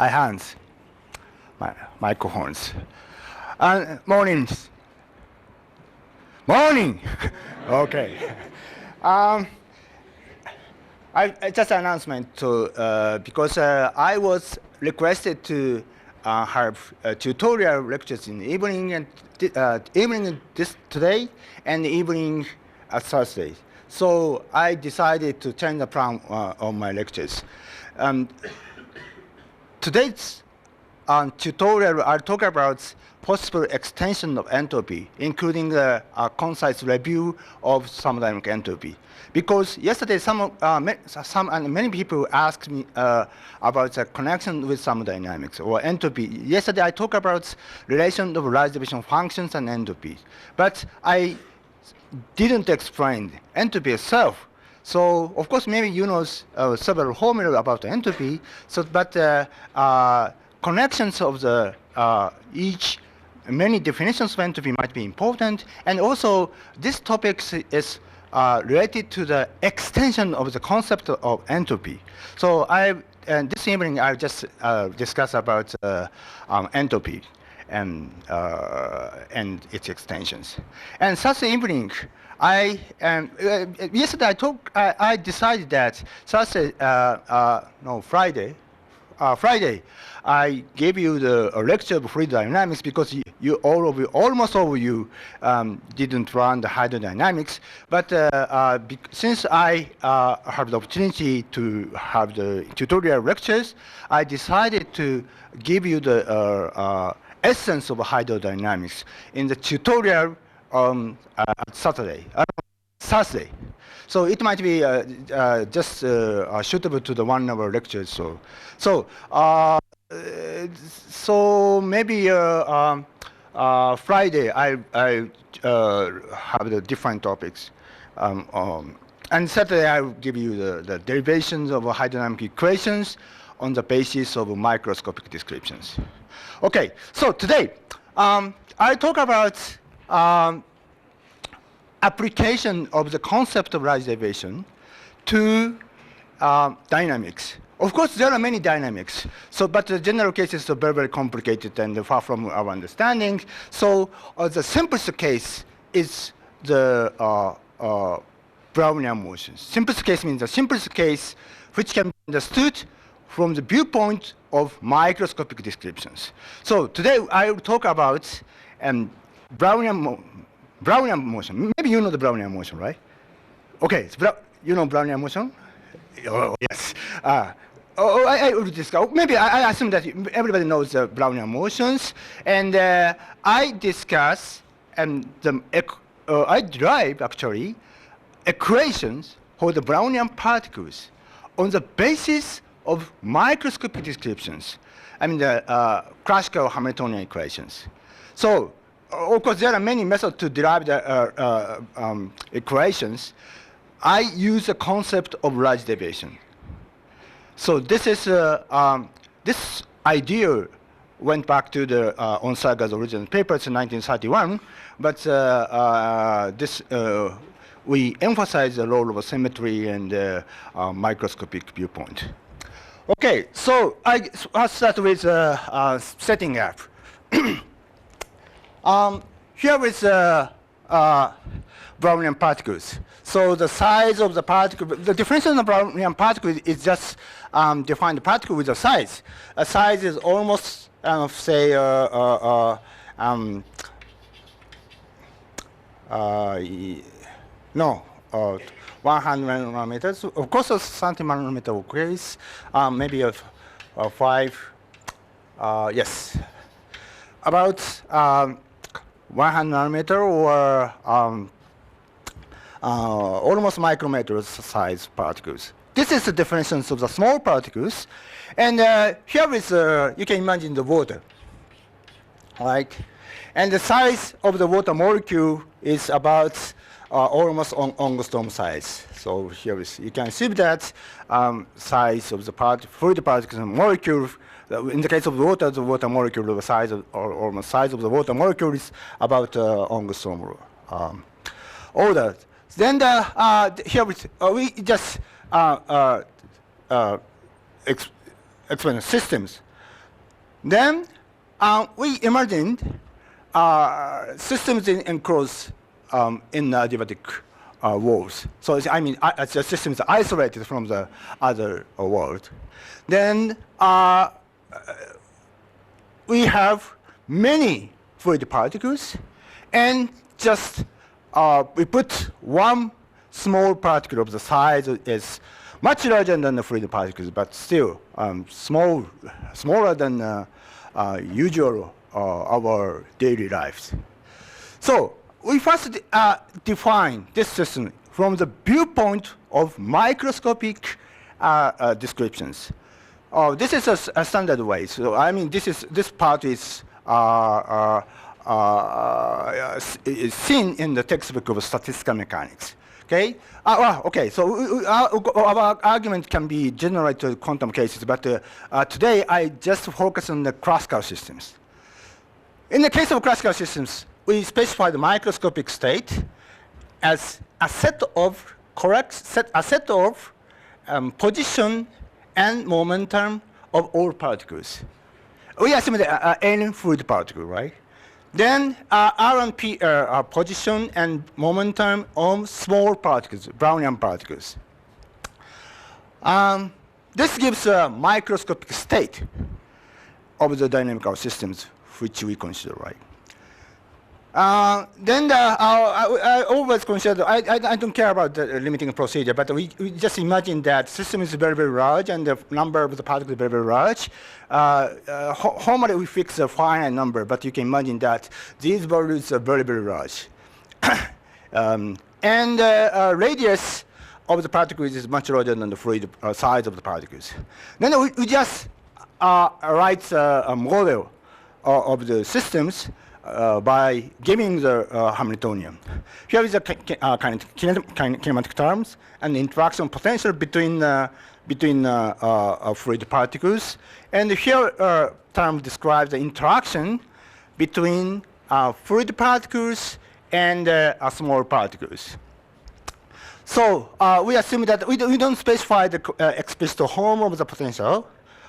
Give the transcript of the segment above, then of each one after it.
hands, my microphones. Morning. Okay. I just announcement to because I was requested to have tutorial lectures in the evening and evening today and evening Thursday. So I decided to change the plan on my lectures. Today's tutorial, I'll talk about possible extension of entropy, including a concise review of thermodynamic entropy. Because yesterday, many people asked me about the connection with thermodynamics or entropy. Yesterday, I talked about relation of large division functions and entropy, but I didn't explain entropy itself. So, of course, maybe you know several formulas about entropy. So, but connections of the many definitions of entropy might be important, and also this topic is related to the extension of the concept of entropy. So, this evening I just discuss about entropy and its extensions. And such evening, yesterday I decided that Friday, I gave you the lecture of fluid dynamics because almost all of you didn't run the hydrodynamics. But since I have the opportunity to have the tutorial lectures, I decided to give you the essence of hydrodynamics in the tutorial on Thursday. So it might be just suitable to the 1 hour lectures. So maybe Friday I have the different topics, and Saturday I will give you the derivations of hydrodynamic equations on the basis of microscopic descriptions. Okay, so today I talk about application of the concept of large deviation to dynamics. Of course, there are many dynamics. So, but the general cases are very, very complicated and far from our understanding. So, the simplest case is the Brownian motion. Simplest case means the simplest case which can be understood from the viewpoint of microscopic descriptions. So, today I will talk about Brownian motion. Maybe you know the Brownian motion, right? Okay, you know Brownian motion? Oh, yes. I will discuss. Maybe I assume that everybody knows the Brownian motions, and I discuss I derive actually equations for the Brownian particles on the basis of microscopic descriptions. I mean the classical Hamiltonian equations. So, of course, there are many methods to derive the equations. I use the concept of large deviation. So this is this idea went back to the Onsaga's original papers in 1931, but we emphasize the role of symmetry and microscopic viewpoint. Okay, so I'll start with setting up. Here is Brownian particles. So the size of the particle, the definition of Brownian particle is just define the particle with a size. A size is almost, say, 100 nanometers. Of course, a centimeter case, maybe a 5. Yes, about 100 nanometer or almost micrometers size particles. This is the definition of the small particles. And here is, you can imagine the water, right? And the size of the water molecule is about almost angstrom size. So here is, you can see that size of the fluid particles and molecule. In the case of the water molecule, the size of, or almost size of the water molecule is about angstrom order. Then here we just explain the systems. Then we imagined systems enclosed in adiabatic walls. So I mean, the system is isolated from the other world. Then we have many fluid particles, and just we put one small particle of the size is much larger than the fluid particles, but still smaller than usual our daily lives. So we first define this system from the viewpoint of microscopic descriptions. This is a standard way. So I mean, this part is seen in the textbook of statistical mechanics. Okay. Okay. So our argument can be general to quantum cases, but today I just focus on the classical systems. In the case of classical systems, we specify the microscopic state as a set of position and momentum of all particles. We assume that n fluid particle, right? Then R and P are position and momentum of small particles, Brownian particles. This gives a microscopic state of the dynamical systems which we consider, right? Then I always consider, I don't care about the limiting procedure, but we just imagine that system is very, very large and the number of the particles is very, very large. Normally we fix a finite number, but you can imagine that these values are very, very large. And radius of the particles is much larger than the fluid size of the particles. Then we just write a model of the systems by giving the Hamiltonian. Here is the kinematic terms and the interaction potential between fluid particles. And here term describes the interaction between fluid particles and small particles. So we assume that we don't specify the explicit form of the potential.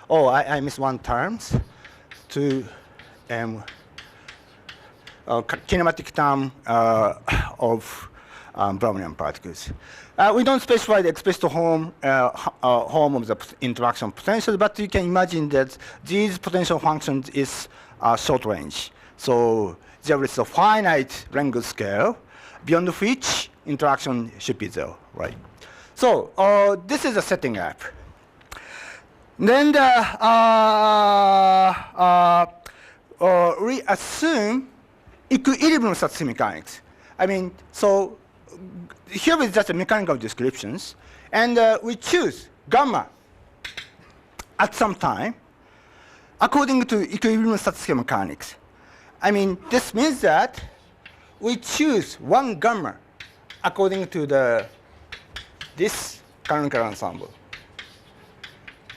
Oh, I missed one term. To kinematic term of Brownian particles. We don't specify the explicit form of the interaction potential, but you can imagine that these potential functions is short range. So there is a finite length scale beyond which interaction should be there, right? So this is a setting up. Then we assume equilibrium statistical mechanics. I mean, so here is just a mechanical descriptions, and we choose gamma at some time according to equilibrium statistical mechanics. I mean, this means that we choose one gamma according to this canonical ensemble.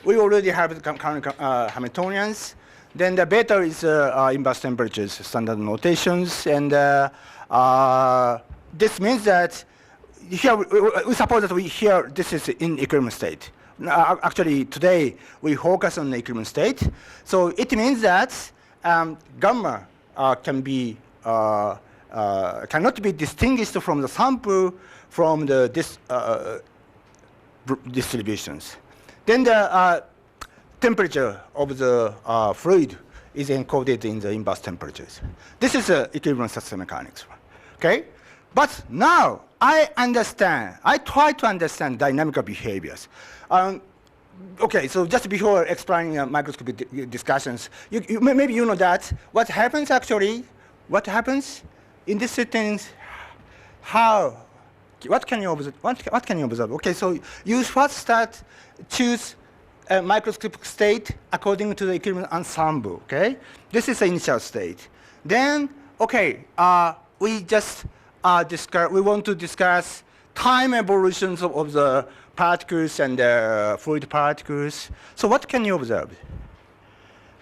We already have the canonical Hamiltonians. Then the beta is inverse temperatures, standard notations, and this means that here we suppose that this is in equilibrium state. Actually, today we focus on the equilibrium state, so it means that gamma cannot be distinguished from the sample from the distributions. Then the temperature of the fluid is encoded in the inverse temperatures. This is equilibrium statistical mechanics, okay? But now I try to understand dynamical behaviors. Okay, so just before explaining microscopic discussions, maybe you know that what happens in these settings, what can you observe? Okay, so you first choose a microscopic state according to the equilibrium ensemble, okay? This is the initial state. Then, okay, we just we want to discuss time evolutions of the particles and the fluid particles. So what can you observe?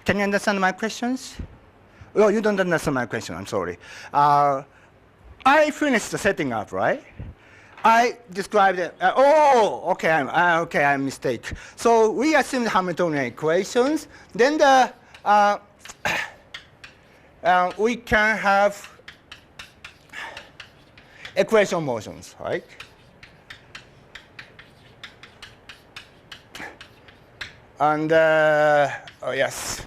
Can you understand my questions? Oh, you don't understand my question, I'm sorry. I finished the setting up, right? I described it. Okay, I'm mistake. So we assume the Hamiltonian equations. Then we can have equation motions, right? And oh yes,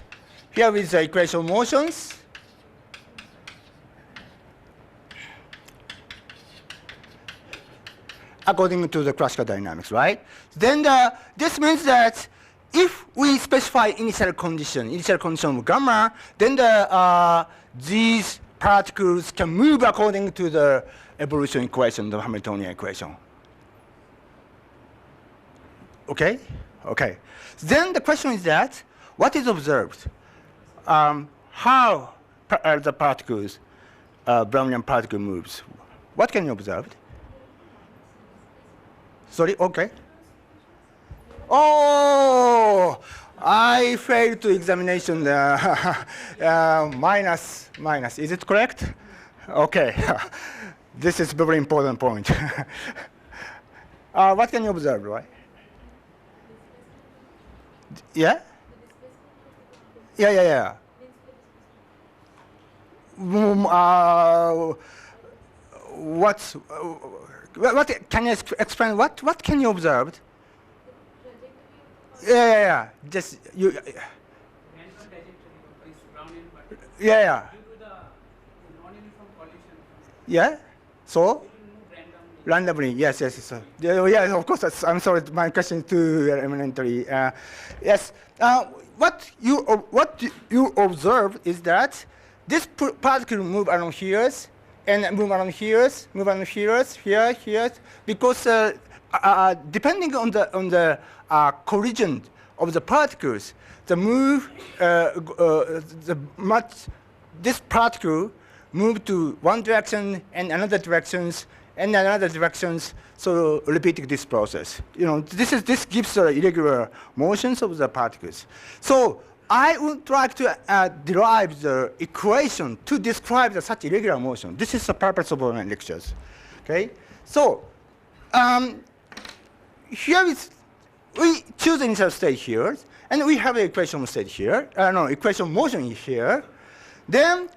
here is the equation motions. According to the classical dynamics, right? Then this means that if we specify initial condition of gamma, then these particles can move according to the evolution equation, the Hamiltonian equation. Okay? Okay. Then the question is that, what is observed? How the particles, Brownian particle moves? What can you observe? Sorry, okay. Oh, I failed to examination minus. Is it correct? Okay. This is very important point. What can you observe, right? Yeah? Yeah. What can you explain? What can you observe? Yeah. Just you. Yeah. Yeah. So. Randomly. Yes. Yeah. Of course. I'm sorry. My question is too elementary. Yes. What you observe is that this particle move along here. And move around here, here, because depending on the collision of the particles, this particle move to one direction and another directions, so repeating this process. This gives irregular motions of the particles. So I would like to derive the equation to describe such irregular motion. This is the purpose of my lectures. Okay? So, we choose initial state here, and we have an equation state here, equation motion here. Then,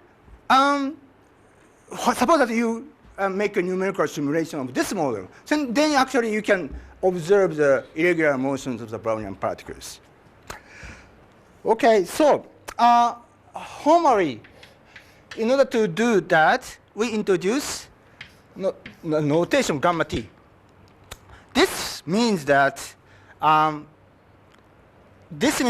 suppose that you make a numerical simulation of this model. So then actually you can observe the irregular motions of the Brownian particles. Okay, so formally, in order to do that, we introduce notation gamma t. This means that this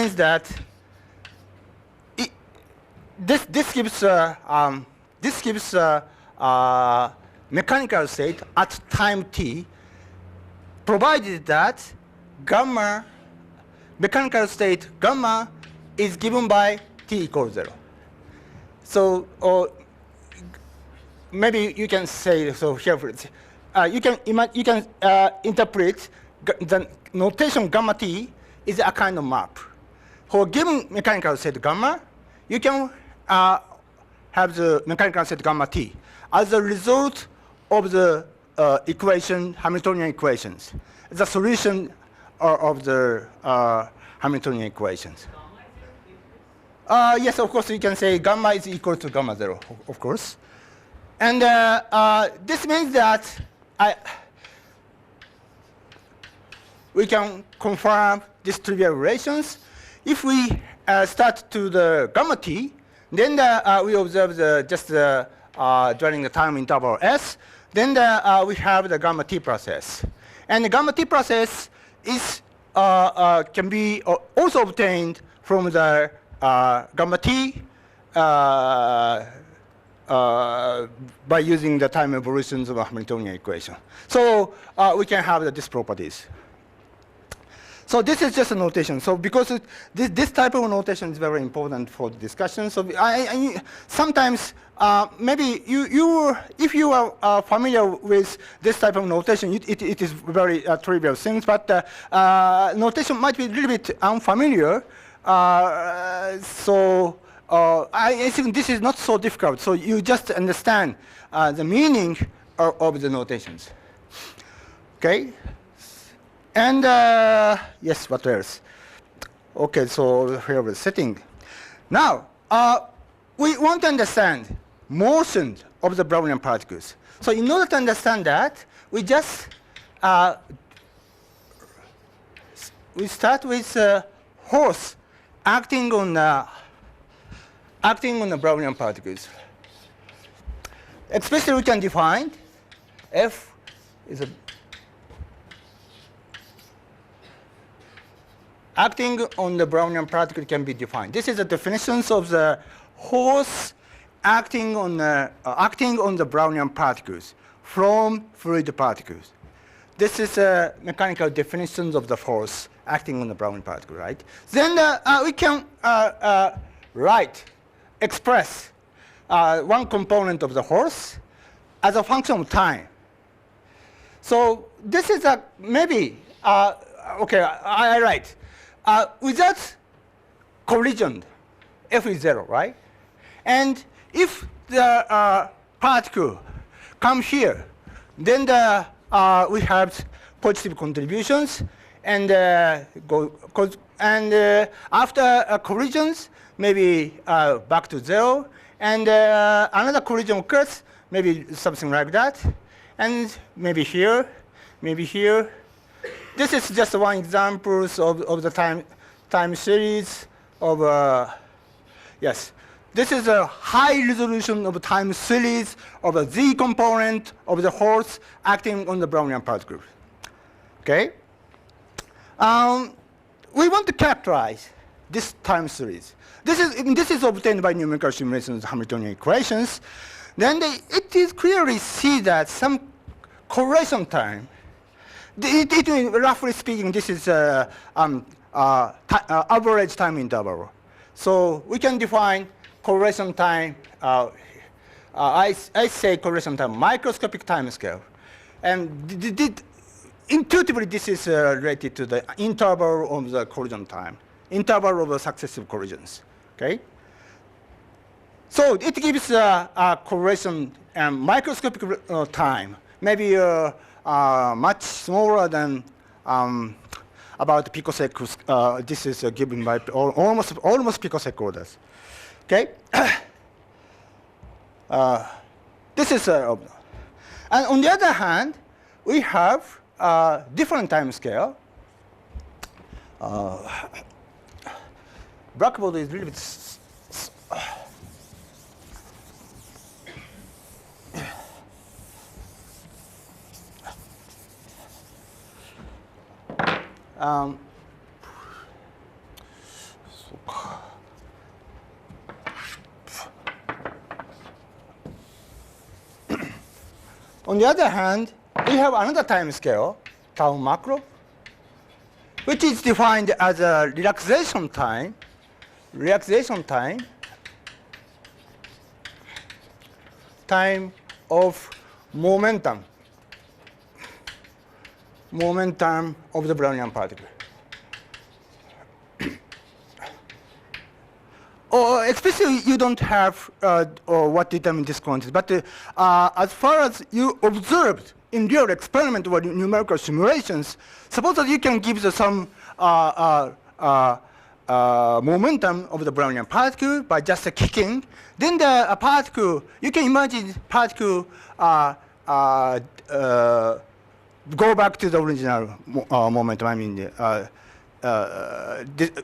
gives mechanical state at time t, provided that mechanical state gamma is given by t equals 0. So, maybe you can say so here. You can interpret the notation gamma t is a kind of map. For given mechanical state gamma, you can have the mechanical state gamma t as a result of the Hamiltonian equations, the solution of the Hamiltonian equations. Yes, of course, you can say gamma is equal to gamma 0, of course. And this means that we can confirm these trivial relations. If we start to the gamma t, then we observe during the time interval s, then we have the gamma t process. And the gamma t process is can be also obtained from the gamma t by using the time evolutions of a Hamiltonian equation. So we can have these properties. So this is just a notation. So because this type of notation is very important for the discussion. So sometimes maybe if you are familiar with this type of notation, it is very trivial things. But notation might be a little bit unfamiliar. So I think this is not so difficult. So you just understand the meaning of the notations. Okay. And yes, what else? Okay, so here we're setting. Now, we want to understand motion of the Brownian particles. So in order to understand that, we just we start with force acting on the Brownian particles. Especially we can define F is acting on the Brownian particle can be defined. This is the definitions of the force acting on the Brownian particles from fluid particles. This is a mechanical definitions of the force acting on the Brownian particle, right? Then we can express one component of the force as a function of time. So this is a maybe okay. I write without collision, F is 0, right? And if the particle comes here, then we have positive contributions, and after collisions, maybe back to 0, and another collision occurs, maybe something like that, and maybe here, maybe here. This is just one example of the time series of yes. This is a high resolution of time series of a Z component of the force acting on the Brownian particle. Okay? We want to characterize this time series. This is obtained by numerical simulations of Hamiltonian equations. Then it is clearly see that some correlation time. Roughly speaking, this is average time interval. So we can define correlation time. I say correlation time microscopic time scale, and intuitively this is related to the interval of the collision time, interval of the successive collisions. Okay. So it gives a correlation microscopic time, maybe much smaller than about picosecond. This is given by almost picosecond orders. Okay. This is and on the other hand, we have different time scale. Blackboard is a little bit. On the other hand, we have another time scale, tau macro, which is defined as a relaxation time of momentum of the Brownian particle. Or especially you don't have what determines this quantity, but as far as you observed in real experiment or numerical simulations, suppose that you can give some momentum of the Brownian particle by just kicking, then the particle, you can imagine particle go back to the original momentum. I mean,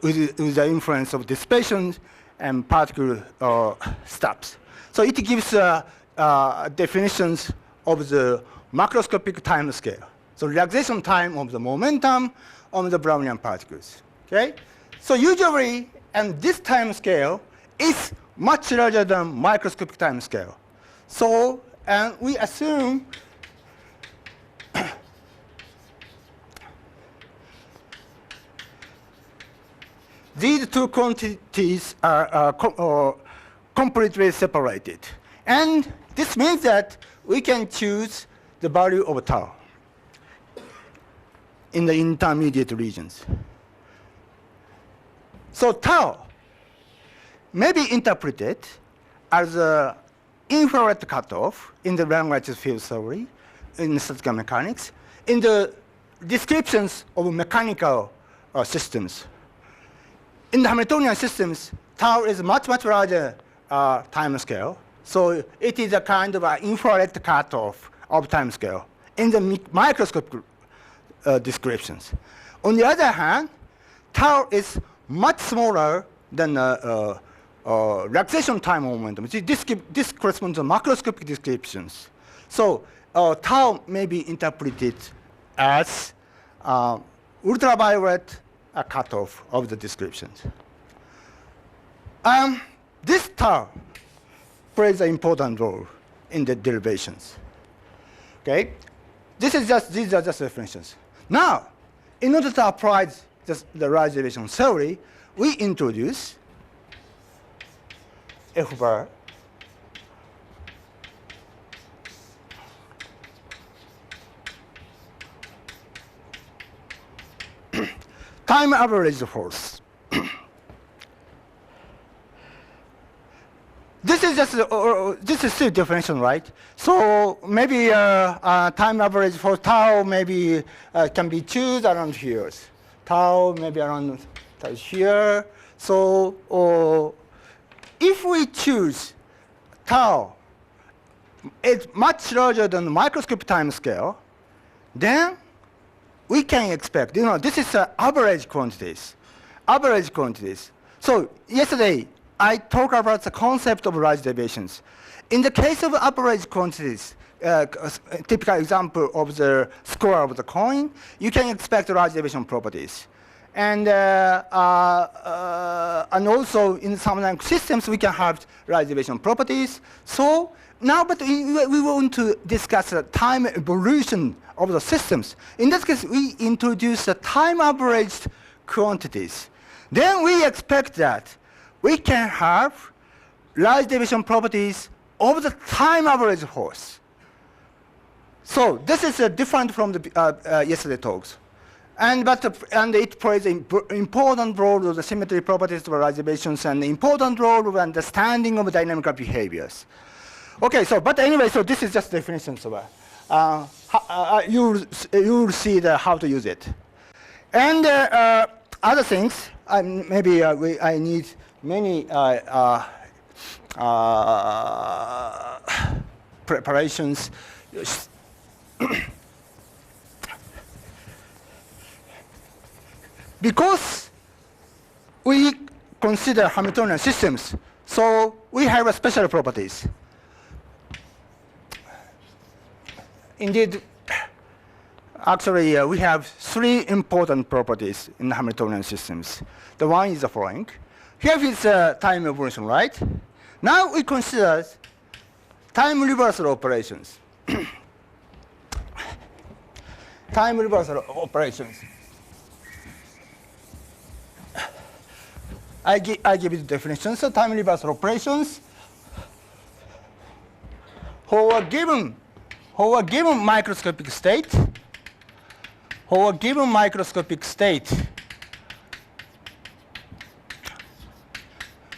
with the influence of dissipation and particle stops. So it gives definitions of the macroscopic time scale. So relaxation time of the momentum of the Brownian particles. Okay? So usually, and this time scale is much larger than microscopic time scale. So, and we assume these two quantities are completely separated. And this means that we can choose the value of tau in the intermediate regions. So tau may be interpreted as an infrared cutoff in the Lagrange field theory, in statistical mechanics, in the descriptions of mechanical systems. In the Hamiltonian systems, tau is much, much larger time scale. So it is a kind of an infrared cutoff of time scale in the microscopic descriptions. On the other hand, tau is much smaller than relaxation time momentum. This corresponds to macroscopic descriptions. So tau may be interpreted as ultraviolet cutoff of the descriptions. This tau plays an important role in the derivations. Okay, these are just definitions. Now, in order to apply the Rayleigh derivation theory, we introduce F bar time average force. This is just this is still definition, right? So maybe time average for tau maybe can be choose around here. Tau maybe around here. So if we choose tau, it's much larger than the microscopic time scale, then we can expect, this is average quantities. Average quantities. So yesterday, I talked about the concept of Rayleigh deviations. In the case of average quantities, typical example of the score of the coin, you can expect Rayleigh deviation properties. And also in some like systems, we can have Rayleigh deviation properties. So now, but we want to discuss the time evolution of the systems. In this case, we introduce the time averaged quantities. Then we expect that we can have Rayleigh deviation properties of the time average force. So this is different from the yesterday talks. And it plays an important role of the symmetry properties of Rayleigh deviations and the important role of understanding of dynamical behaviors. Okay, so but anyway, so this is just definitions of you'll see how to use it. And other things, maybe I need many preparations. Because we consider Hamiltonian systems, so we have special properties. Indeed, actually, we have three important properties in Hamiltonian systems. The one is the following. Here is time evolution, right? Now we consider time reversal operations. Time reversal operations. I give you the definition. So time reversal operations for a given microscopic state,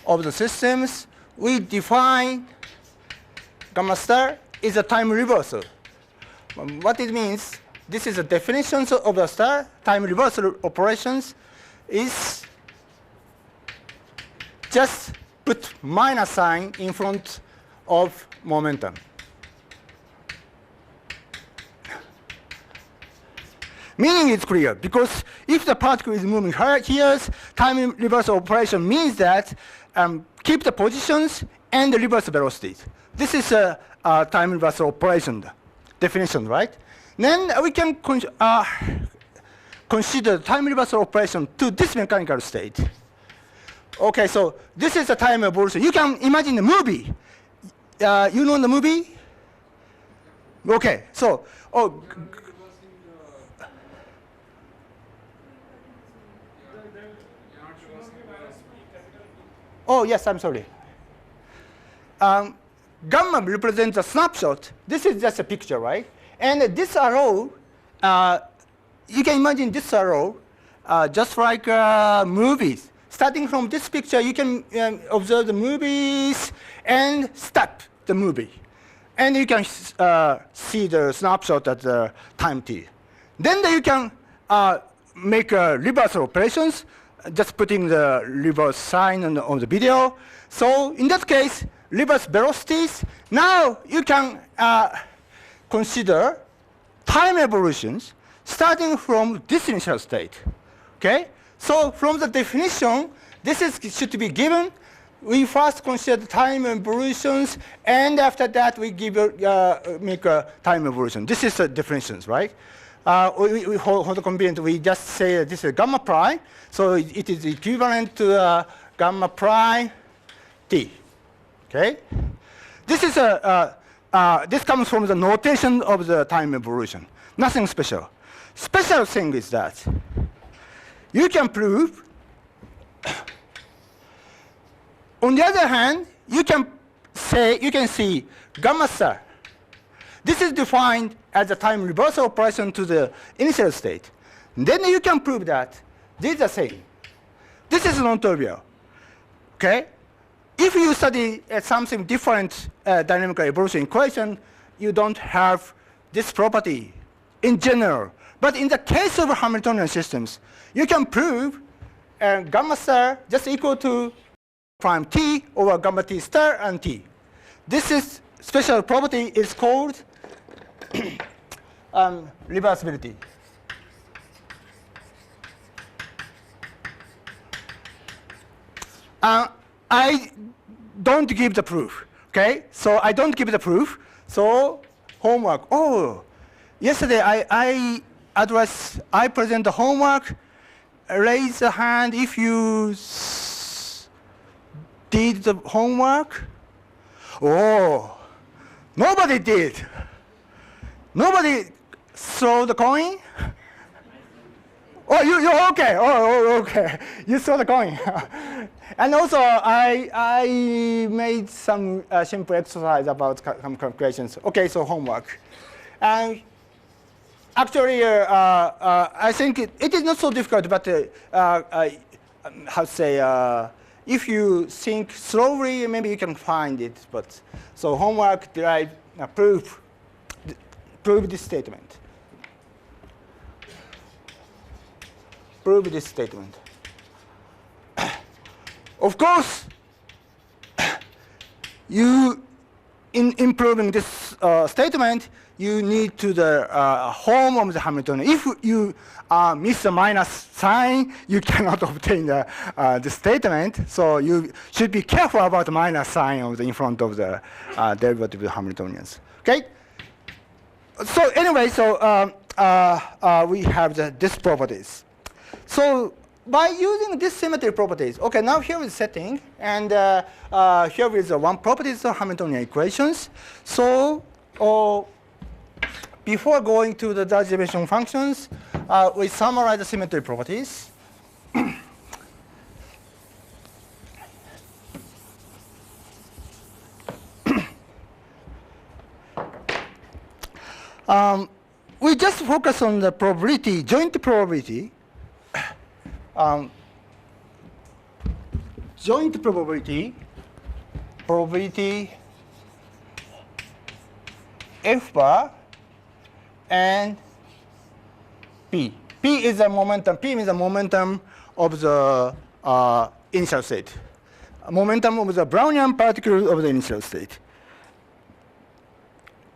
of the systems, we define gamma star is a time reversal. What it means, this is a definition of the star. Time reversal operations is just put minus sign in front of momentum. Meaning is clear, because if the particle is moving here, time reversal operation means that keep the positions and the reverse velocities. This is a time reversal operation definition, right? Then we can consider time reversal operation to this mechanical state. Okay, so this is a time evolution. You can imagine the movie. You know the movie? Okay, so oh yes, I'm sorry. Gamma represents a snapshot. This is just a picture, right? And this arrow, you can imagine this arrow just like movies. Starting from this picture, you can observe the movies and stop the movie. And you can see the snapshot at the time t. Then you can make reversal operations just putting the reverse sign on the video. So in that case, reverse velocities. Now you can consider time evolutions starting from this initial state. Okay? So from the definition, should be given. We first consider the time evolutions, and after that we make a time evolution. This is the definitions, right? We hold the convenient. We just say this is gamma prime, so it is equivalent to gamma prime t. Okay, this is this comes from the notation of the time evolution. Nothing special. Special thing is that you can prove. On the other hand, you can see gamma star. This is defined as a time reversal operation to the initial state. Then you can prove that these are the same. This is non-trivial. Okay? If you study something different dynamical evolution equation, you don't have this property in general. But in the case of Hamiltonian systems, you can prove gamma star just equal to prime t over gamma t star and t. This is special property is called reversibility. I don't give the proof. Okay, so I don't give the proof. So homework. Oh, yesterday I present the homework. Raise a hand if you did the homework. Oh, nobody did. Nobody throw the coin. Oh, you're okay. Oh, okay. You throw the coin. And also, I made some simple exercise about calculations. Okay, so homework. And actually, I think it is not so difficult, but how to say, if you think slowly, maybe you can find it. But so homework, prove this statement. Prove this statement. Of course, in proving this statement, you need to the home of the Hamiltonian. If you miss the minus sign, you cannot obtain the statement. So you should be careful about the minus sign in front of the derivative of the Hamiltonians. Okay. So anyway, so we have these properties. So by using these symmetry properties, okay, now here is setting, and here is one property of Hamiltonian equations. So before going to the derivation functions, we summarize the symmetry properties. We just focus on the probability, joint probability. Joint probability, F bar, and P. P is a momentum. P means the momentum of the initial state. Momentum of the Brownian particle of the initial state.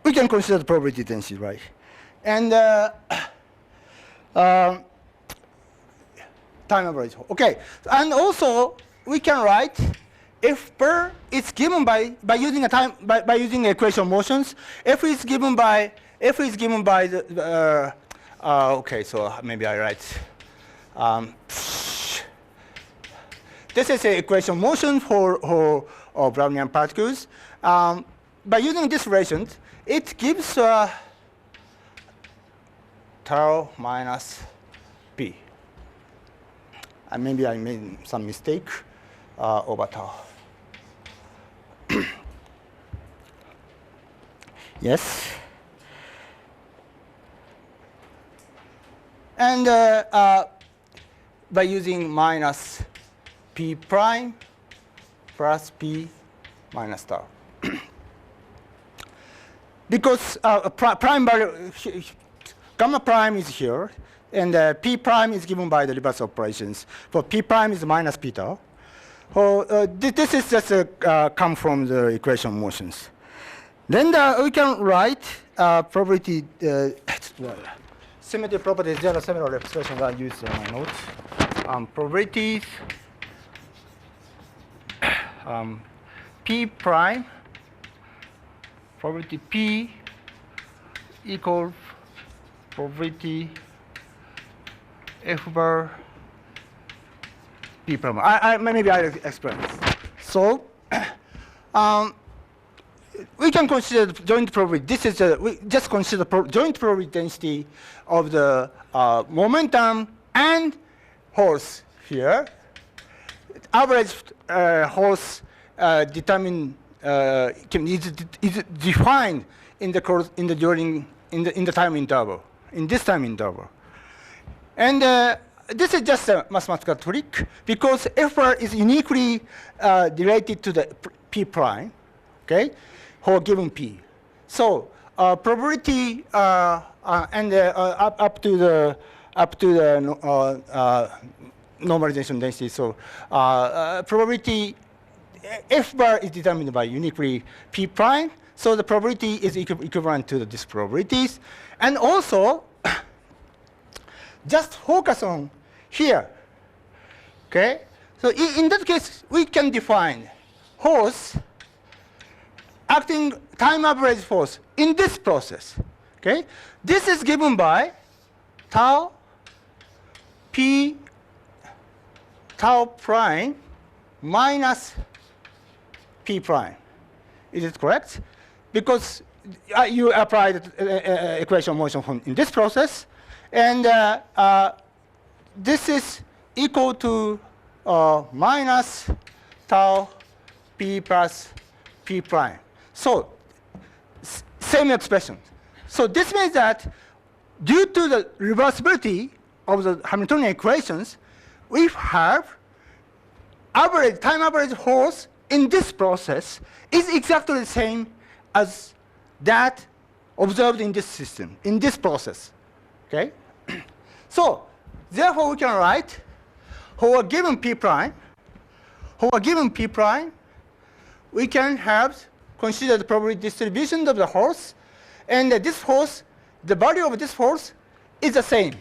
We can consider the probability density, right? And time average. Okay, and also we can write F bar is given by using using equation motions. F is given by the okay. So maybe I write. This is an equation motion for Brownian particles. By using this relation, it gives tau minus p. And maybe I made some mistake over tau. Yes. And by using minus p prime plus p minus tau. Because prime value, gamma prime is here, And P prime is given by the reverse operations. For P prime is minus p tau. This is just come from the equation motions. Then we can write probability, symmetry properties. There are several expressions I use in my notes. Probabilities, P prime, probability P equals probability F bar P prime. Maybe I'll explain this. So, we can consider the joint probability. This is we just consider joint probability density of the momentum and force here. Average force determined is defined in the course in the time interval, in this time interval. And this is just a mathematical trick because F bar is uniquely related to the P prime, okay, for given P. So probability and up to the normalization density. So probability F bar is determined by uniquely P prime. So the probability is equivalent to these probabilities. And also, just focus on here. Okay? So in that case, we can define force acting time average force in this process. Okay? This is given by tau P tau prime minus P prime. Is it correct? Because you apply the equation motion from in this process, and this is equal to minus tau P plus P prime. So same expression. So this means that due to the reversibility of the Hamiltonian equations, we have time average force in this process is exactly the same as that observed in this system, in this process. Okay? So therefore we can write for a given P prime, we can have consider the probability distribution of the force, and this force, the value of this force is the same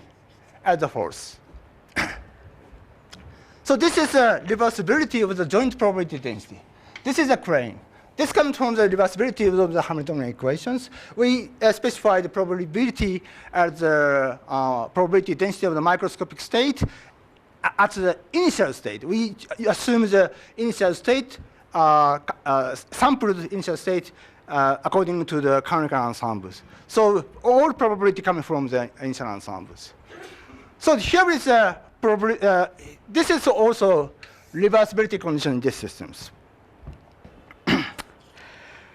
as the force. So this is a reversibility of the joint probability density. This is a claim. This comes from the reversibility of the Hamiltonian equations. We specify the probability as the probability density of the microscopic state at the initial state. We assume the initial state, sampled initial state according to the canonical ensembles. So all probability coming from the initial ensembles. So here is a probability. This is also reversibility condition in these systems.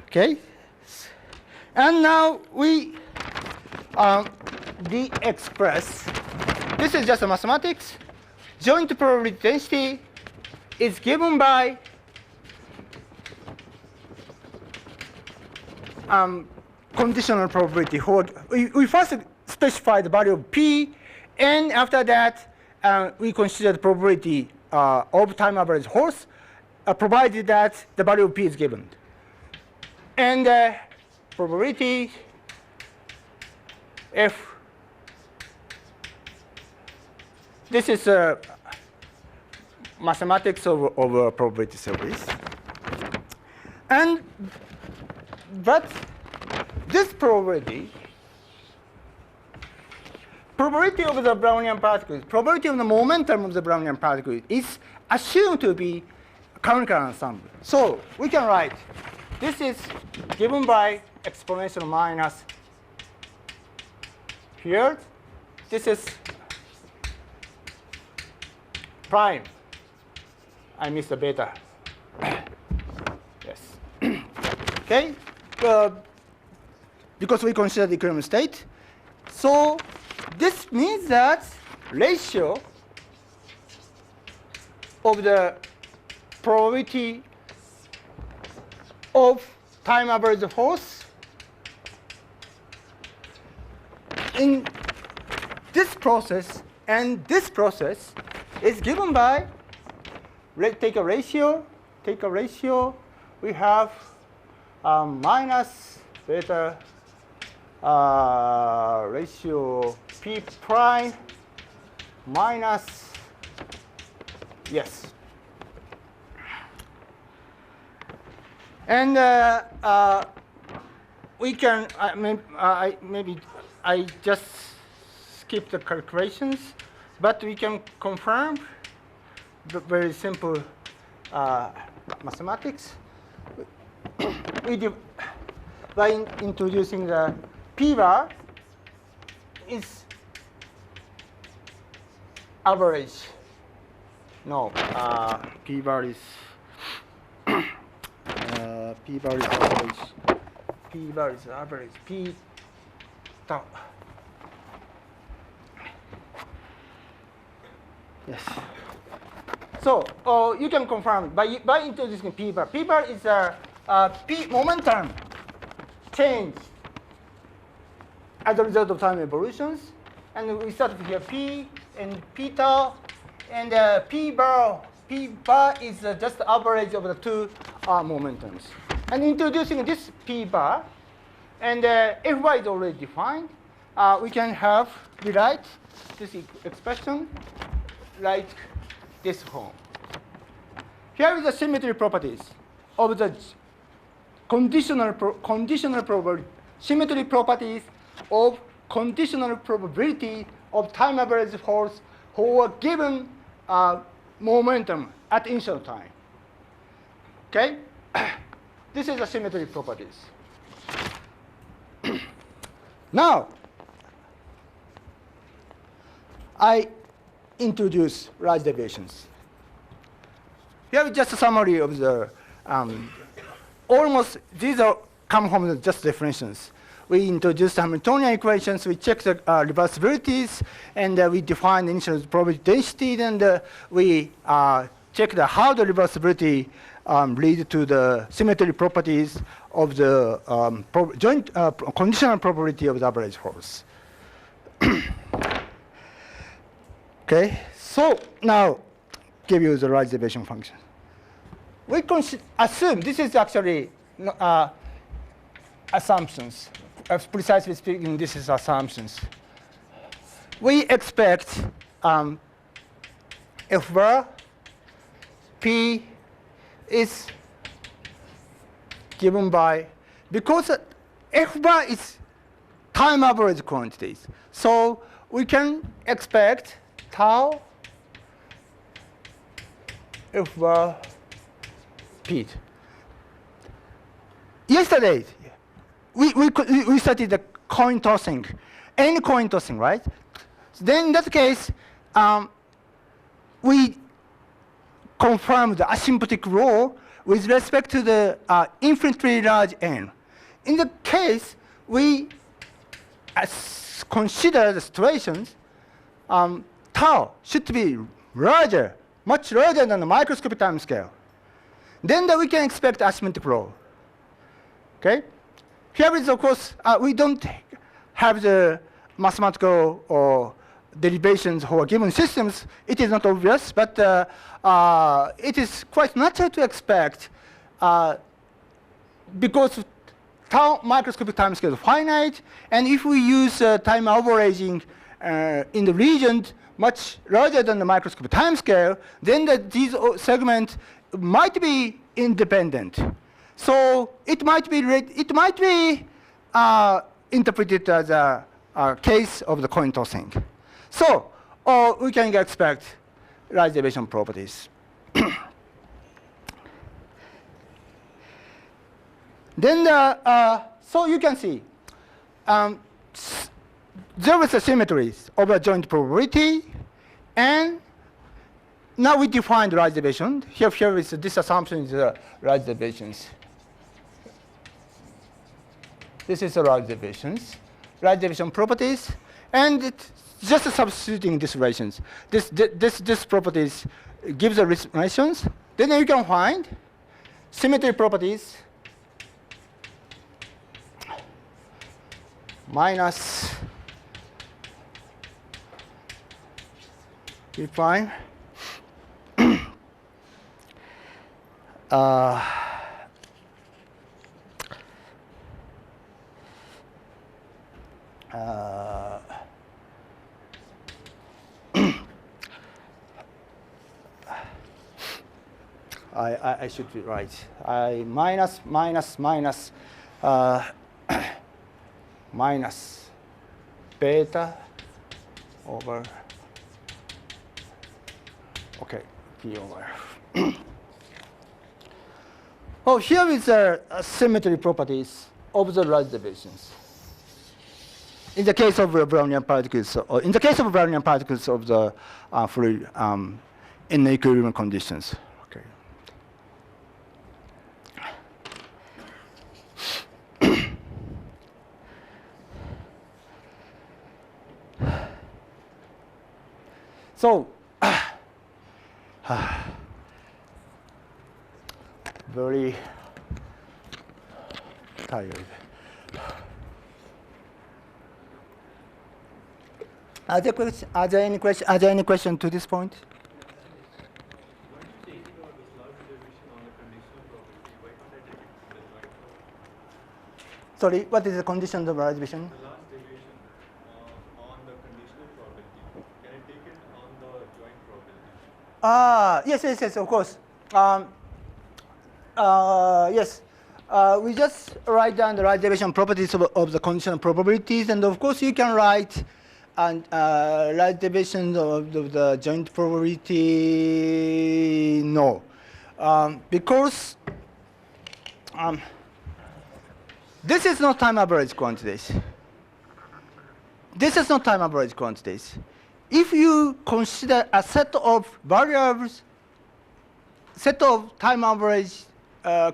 Okay, and now we de-express. This is just a mathematics. Joint probability density is given by conditional probability. We first specify the value of P, and after that we consider the probability of time average force, provided that the value of P is given. And probability F, this is mathematics of probability series. But this probability of the Brownian particles, probability of the momentum of the Brownian particle is assumed to be canonical ensemble. So we can write this is given by exponential minus here. This is prime. I missed the beta. Yes. Okay. Because we consider the equilibrium state. So this means that ratio of the probability of time average force in this process and this process is given by, take a ratio, we have minus beta ratio p prime minus, yes. And we can, maybe I just skip the calculations, but we can confirm the very simple mathematics. By introducing the p bar is average. No, p bar is p bar is average. P bar is average. P tau. Yes. So you can confirm by introducing p bar. P bar is a p momentum change as a result of time evolutions, and we start here p and p tau, and p bar is just the average of the two momentums. And introducing this p bar, and fy is already defined, we can rewrite this expression like this form. Here is the symmetry properties of the symmetry properties of conditional probability of time average force for a given momentum at initial time. Okay? This is the symmetry properties. Now, I introduce large deviations. Here is just a summary of the almost, these are come from just definitions. We introduced Hamiltonian equations, we checked the reversibilities, and we defined initial probability density, and we checked how the reversibility lead to the symmetry properties of the joint conditional probability of the average force. Okay, so now give you the large deviation function. We can assume this is actually assumptions. Precisely speaking, this is assumptions. We expect f bar p is given by, because f bar is time average quantities, so we can expect tau f bar p. Yesterday, we studied the coin tossing, any coin tossing, right? Then in that case, we confirmed the asymptotic law with respect to the infinitely large n. In the case, we consider the situations, tau should be larger, much larger than the microscopic time scale. Then we can expect asymptotic law. Okay? Here is, of course, we don't have the mathematical or derivations for given systems. It is not obvious, but it is quite natural to expect, because tau microscopic time scale is finite, and if we use time averaging in the region much larger than the microscopic time scale, then these segments might be independent. So it might be interpreted as a case of the coin tossing. So we can expect large deviation properties. Then so you can see there is a symmetry of a joint probability, and now we defined large deviation. Here is this assumption is large deviations. This is the large deviation properties, and it's just substituting these relations. This properties gives the relations. Then you can find symmetry properties P prime. I should be right. I minus minus beta over, okay, P over. Oh, here is the symmetry properties of the large deviations. In the case of Brownian particles, or in the case of Brownian particles of the fluid in equilibrium conditions. Okay. So, very tired. Are there any questions to this point? Sorry, what is the condition of large deviation? The last deviation on the conditional probability. Can I take it on the joint probability? Yes, of course. Yes. We just write down the large deviation properties of the conditional probabilities, and of course you can write large deviation of the joint probability. No, because this is not time average quantities. This is not time average quantities. If you consider a set of variables, set of time average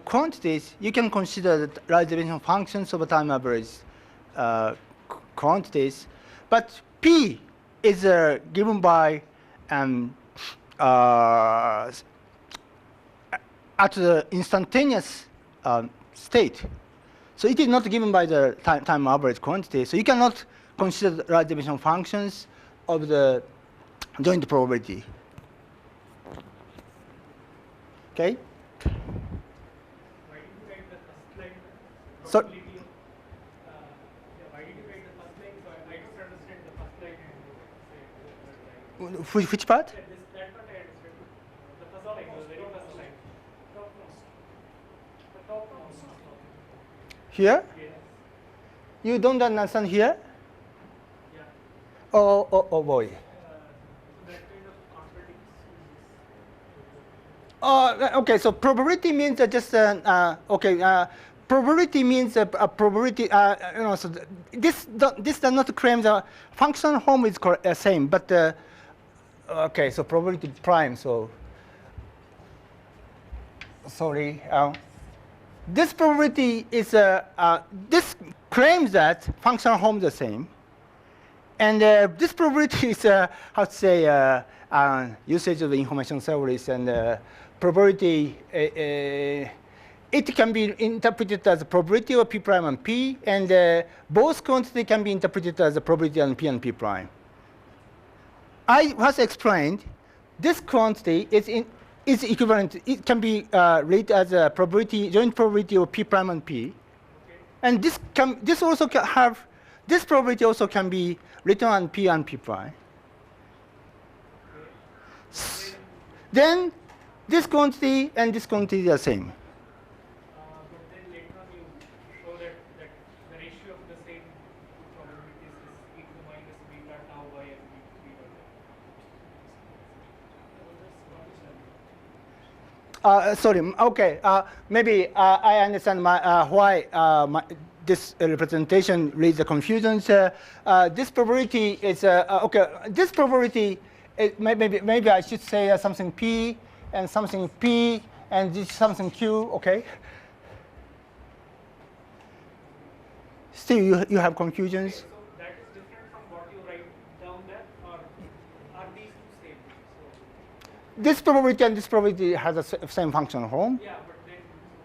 quantities, you can consider the large deviation functions of time average quantities. But P is given by at the instantaneous state. So it is not given by the time average quantity. So you cannot consider the large deviation functions of the joint probability. Okay? Why did you write the first line So- probability of, why did you write the first line? So I don't understand the first line and say the third line. Which part? That part I understood. The first line, the very first line. The top one. Here? Yes. You don't understand here? Yeah. Oh boy. That kind of contradicts. Okay, so probability means probability means a probability. So this does not claim the function home is same, but okay, so probability prime. So sorry, this probability is this claims that function home is the same, and this probability is how to say usage of the information theories and. Probability, it can be interpreted as a probability of P prime and P, and both quantity can be interpreted as a probability on P and P prime. I was explained this quantity is equivalent. It can be read as a probability, joint probability of P prime and P, and this also can have this probability also can be written on P and P prime. Then this quantity and this quantity are the same. But then later on you show that the ratio of the same two probabilities is e to the minus beta tau y and beta. Sorry. Okay. Maybe I understand why this representation leads the confusion. This probability is okay. This probability maybe I should say something P and something P and this something Q. Okay. Still, you have confusions. So that is different from what you write down there, or are these two same? So This probability and this probability has the same function home. yeah, but then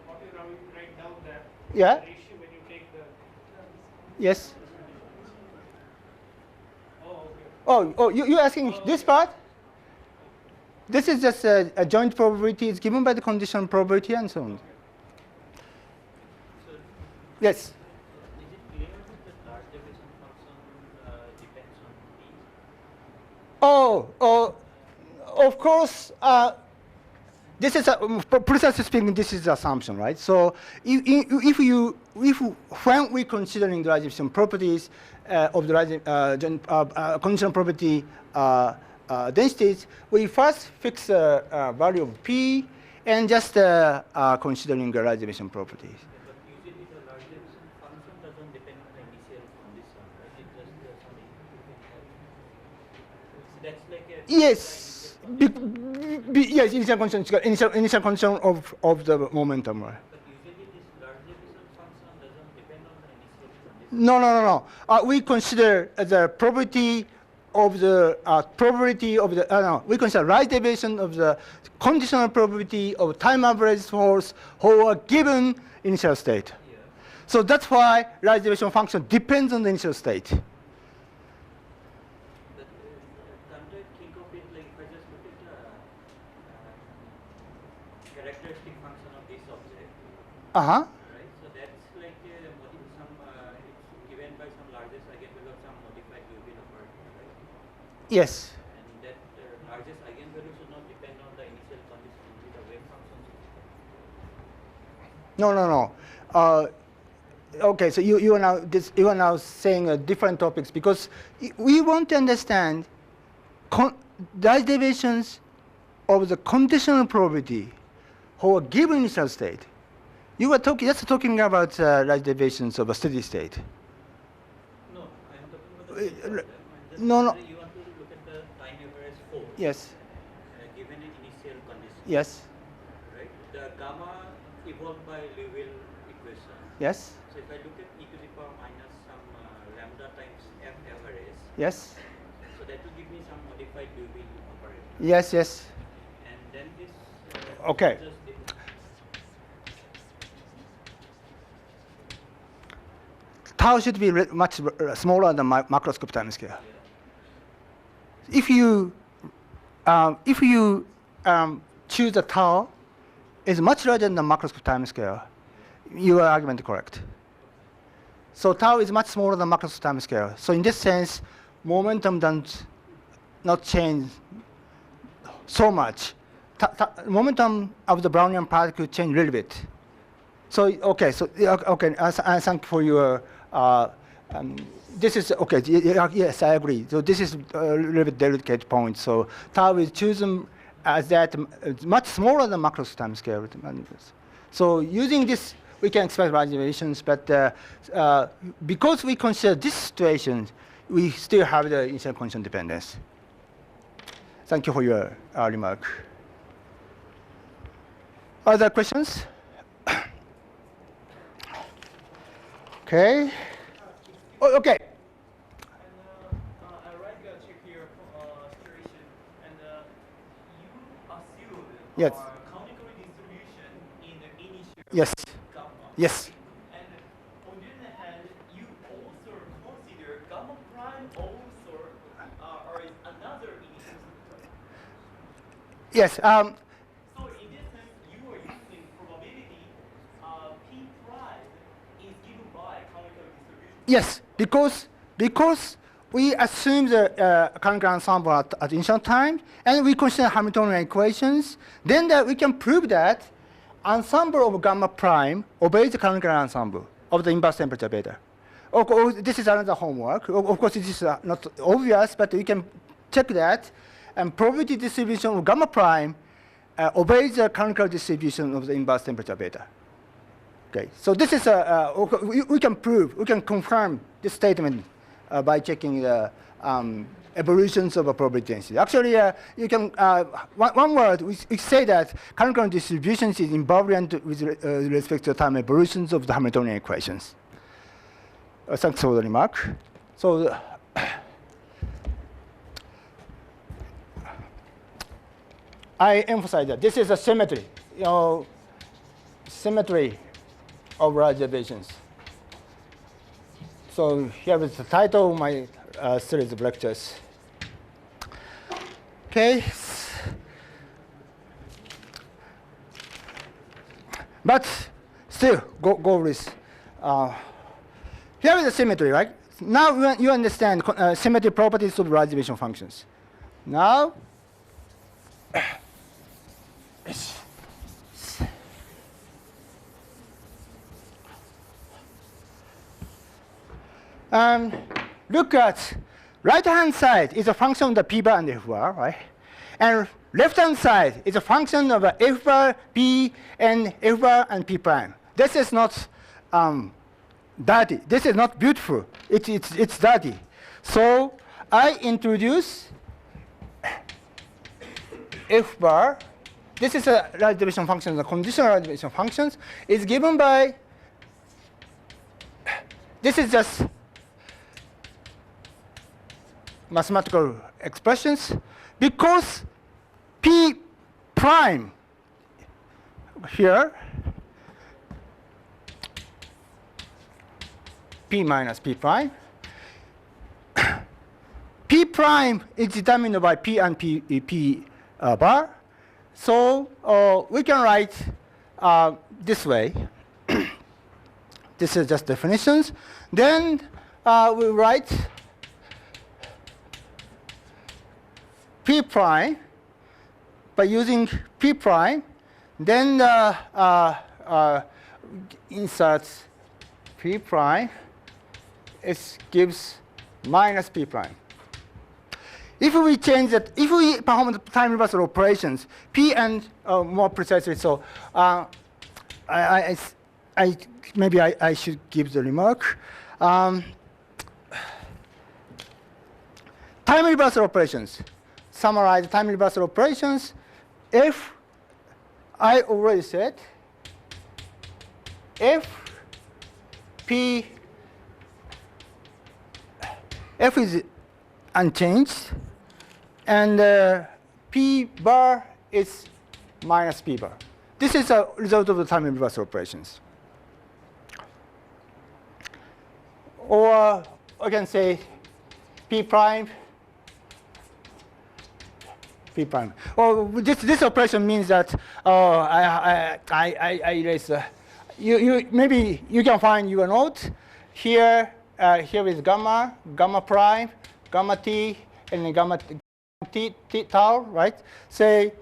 what you write down there, Yeah. the ratio when you take the. Yes. Oh, okay. Oh, you're asking this part? This is just a joint probability. It's given by the conditional probability and so on. So, Yes. is it clear that the large deviation function depends on P? Oh, of course. This is precisely speaking. This is the assumption, right? So, when we considering the large deviation properties of the large conditional probability densities, we first fix a value of P and just considering the large deviation properties. Yeah, but usually the large deviation function doesn't depend on the initial condition, right? It just some so that's like a Yes. Yes, initial condition of the momentum, right? But usually this large deviation function doesn't depend on the initial condition. No. We consider the probability of the we consider right deviation of the conditional probability of time average force for a given initial state. Yeah. So that's why right deviation function depends on the initial state. But can't I think of it like if I just look at the characteristic function of this object, Uh-huh. right? So that's like it's given by some largest eigenvalue of some modified Liouville operator, right? Yes. And that largest eigenvalue should not depend on the initial condition, only the wave function should depend. No. Okay, so you are now saying different topics because we want to understand large deviations of the conditional probability for a given initial state. You were talking about large deviations of a steady state. No, I am talking about the problem. No. You want to look at the time average force. Yes. Given an initial condition. Yes. Right? The gamma evolved by Liouville equation. Yes. So if I look at e to the power minus some lambda times f average, Yes. so that will give me some modified Liouville operator. Yes. And then this Okay. just Tau should be much smaller than macroscopic time scale. yeah. If you choose a tau is much larger than the macroscopic time scale, your argument is correct. So tau is much smaller than macroscopic time scale. So in this sense, momentum does not change so much. Momentum of the Brownian particle change a little bit. So okay, I thank for your. This is okay. Yes, I agree. So this is a little bit delicate point. So tau is chosen as that much smaller than macroscopic time scale. So using this, we can expect large deviations, but because we consider this situation, we still have the initial condition dependence. Thank you for your remark. Other questions? Okay. Oh, okay. And I right check your situation, and you assumed Yes. Conical distribution in the initial Yes. gamma. Yes. And on the other hand, you also consider gamma prime also or is another initial system. Yes. So in this sense, you are using probability P prime is given by conical distribution. Yes. Because we assume the canonical ensemble at initial time, and we consider Hamiltonian equations, then we can prove that ensemble of gamma prime obeys the canonical ensemble of the inverse temperature beta. This is another homework. Of course, this is not obvious, but we can check that. And probability distribution of gamma prime obeys the canonical distribution of the inverse temperature beta. Okay, so this is we can prove, we can confirm this statement by checking the evolutions of a probability density. Actually, you can one word we say that canonical distribution is invariant with respect to the time evolutions of the Hamiltonian equations. Thanks for the remark. So. I emphasize that this is a symmetry, symmetry of large deviations. So here is the title of my series of lectures. Okay. But still, go with. Here is the symmetry, right? Now you understand symmetry properties of realization functions. Now, look at right-hand side is a function of the p bar and f bar, right? And left-hand side is a function of f bar, p, and f bar and p prime. This is not dirty. This is not beautiful. It's dirty. So I introduce f bar. This is a realization function. The conditional realization functions is given by. This is just mathematical expressions because p prime here, p minus p prime. P prime is determined by p and p bar. So we can write this way. This is just definitions. Then we write p prime by using p prime. Then insert p prime. It gives minus p prime. If we change that, if we perform the time reversal operations, p and more precisely, so maybe I should give the remark. Time reversal operations. Summarize time reversal operations. If I already said, if p f is unchanged, and p bar is minus p bar. This is a result of the time reversal operations. Or I can say p prime, p prime. Or this operation means that I erase. Maybe you can find your note here. Here is gamma prime, gamma t, and gamma t tau, right? Say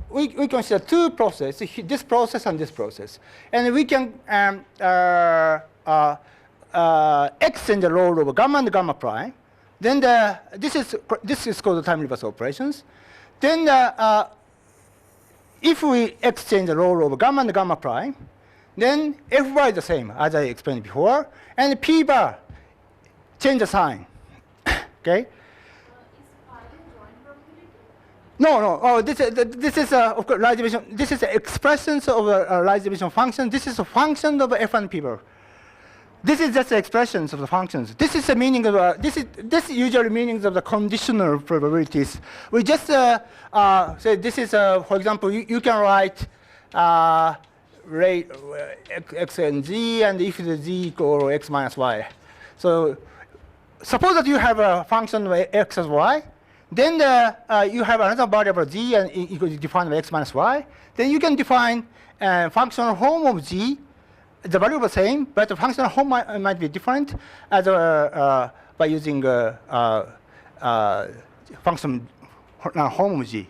we consider two processes, this process and this process, and we can extend the role of gamma and gamma prime. Then this is called the time reversal operations. Then if we exchange the role of gamma and gamma prime, then f bar is the same as I explained before, and p bar change the sign. Okay. No. Oh, this is of course realization. This is expressions of a realization function. This is a function of f and p bar. This is just the expressions of the functions. This is the meaning of this usually meanings of the conditional probabilities. We just say this is for example you can write rate x and z, and if the z equal x minus y. So suppose that you have a function of x as y. Then you have another variable z and equal to defined by x minus y. Then you can define functional home of z. The value is the same, but the functional home might be different as by using function home of z.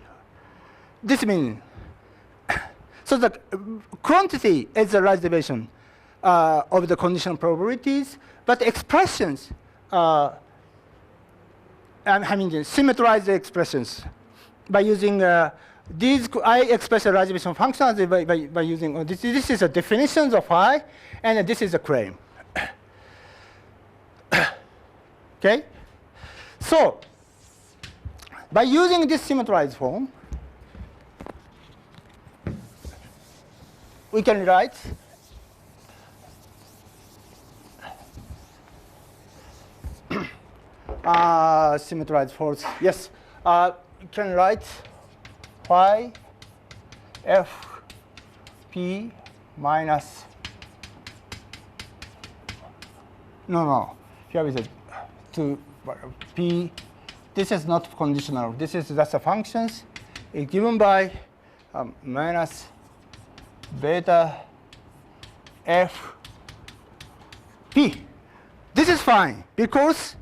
This means so the quantity is the realization of the conditional probabilities, but expressions. I mean, symmetrize the expressions by using these. I express the realization functions by using this. This is a definitions of I, and this is a claim. Okay. So by using this symmetrized form, we can write symmetrized force. Yes, you can write phi f p minus. No. Here is a 2 p. This is not conditional. This is just the functions. It's given by minus beta f p. This is fine because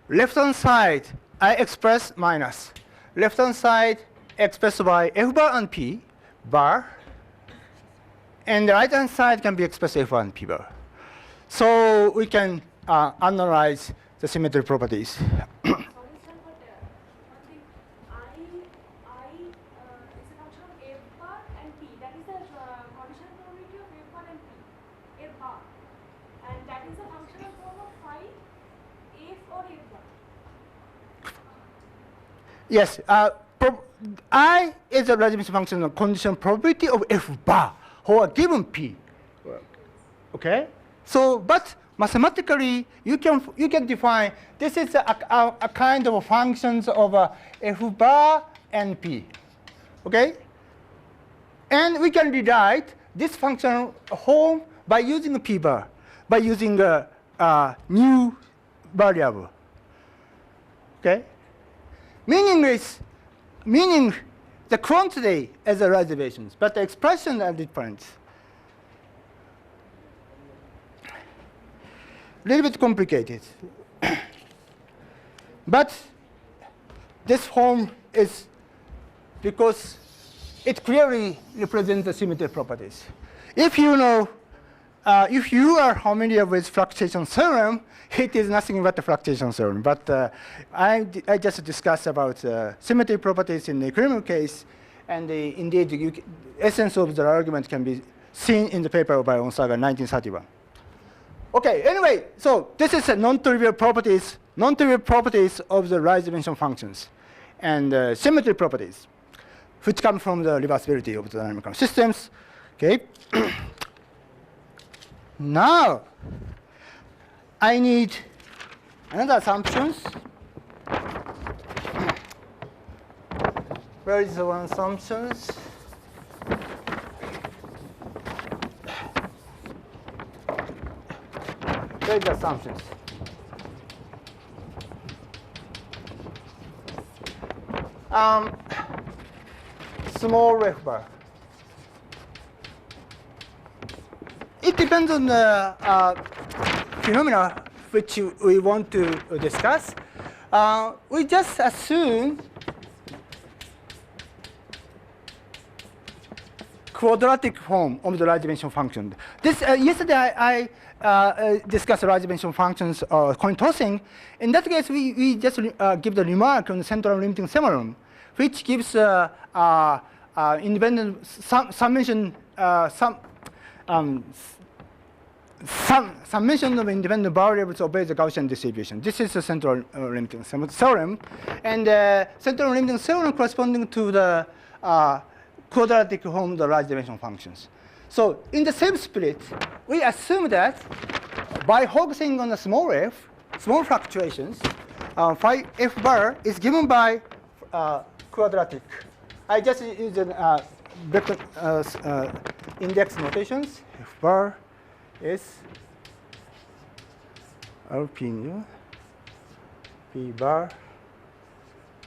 left-hand side I express minus. Left-hand side expressed by f bar and p bar, and the right-hand side can be expressed f bar and p bar. So we can analyze the symmetry properties. Sorry, sir, but one thing, I is a function of f bar and p. That is the conditional probability of f bar and p, f bar, and that is a functional form of phi, f or f bar. Yes, I is a Radius function of conditional probability of f bar for a given p. Okay, so but mathematically you can define this is a kind of functions of f bar and p. Okay, and we can rewrite this function home by using p bar, by using a new variable. Okay. Meaning the quantity as a reservations, but the expressions are different. A little bit complicated. But this form is because it clearly represents the symmetry properties. If you know, if you are familiar with fluctuation theorem, it is nothing but the fluctuation theorem. But I just discussed about symmetry properties in the equilibrium case, and indeed, the essence of the argument can be seen in the paper by Onsaga, 1931. Okay, anyway, so this is a non-trivial properties of the Lie dimension functions, and symmetry properties, which come from the reversibility of the dynamical systems. Okay. Now, I need another assumptions. Where is the one assumptions? Where is the assumptions? Small f bar. It depends on the phenomena which we want to discuss. We just assume quadratic form of the Lie dimension function. This yesterday I discussed Lie dimension functions coin tossing. In that case, we just give the remark on the central limiting theorem, which gives independent summation summation of independent variables obeys the Gaussian distribution. This is the central limiting theorem, and central limiting theorem corresponding to the quadratic form of the large dimension functions. So in the same split, we assume that by focusing on the small f, small fluctuations, phi f bar is given by quadratic. I just use vector index notations. F bar is Rp nu, P bar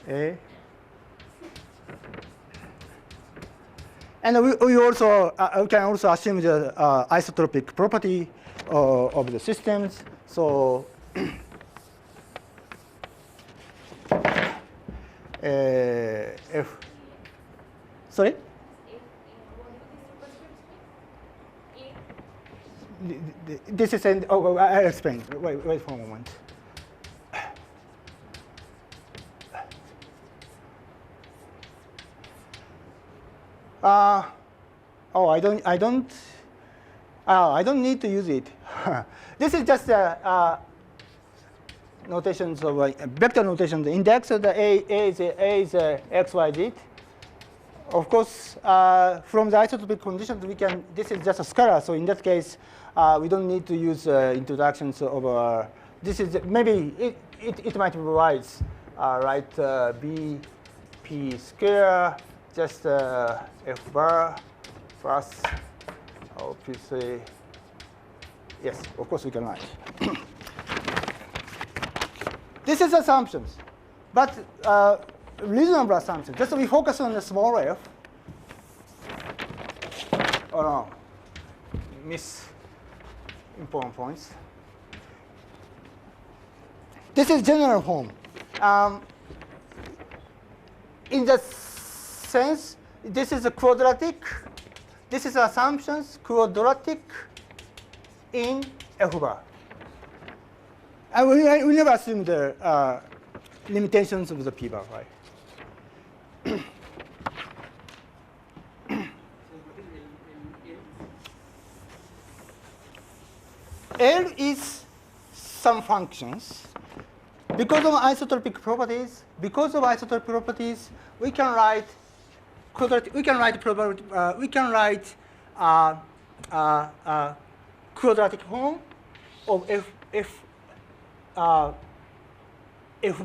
A. And we also can also assume the isotropic property of the systems. So F. Sorry. This is an. Oh, I'll explain. Wait for a moment. Oh, I don't need to use it. This is just notations of vector notation. The index of the A is x, y, z. Of course, from the isotropic conditions, we can. This is just a scalar. So in that case, we don't need to use introductions of. This is maybe it might be wise, right? B p square. Just f bar plus obviously, yes, of course we can write. This is assumptions, but reasonable assumptions. Just we focus on the small f. Oh no, miss. important points. This is general form. In the sense, this is a quadratic. This is assumptions, quadratic in F bar. And we never assume the limitations of the P bar, right? L is some functions. Because of isotropic properties, we can write quadratic. We can write quadratic form of F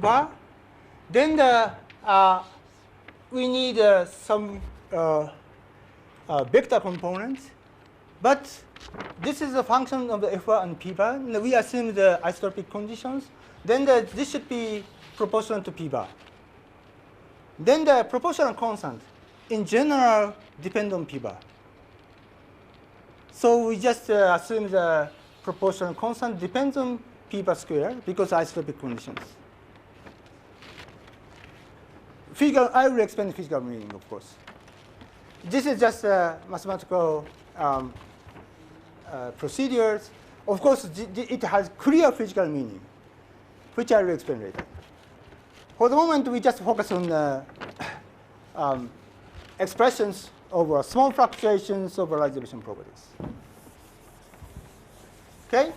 bar. Then we need some vector components, but this is a function of the F bar and P bar. We assume the isotropic conditions. Then this should be proportional to P bar. Then the proportional constant, in general, depend on P bar. So we just assume the proportional constant depends on P bar square because isotropic conditions. I will explain the physical meaning, of course. This is just mathematical procedures. Of course, it has clear physical meaning, which I will explain later. For the moment, we just focus on expressions over small fluctuations over reversibility properties. Okay?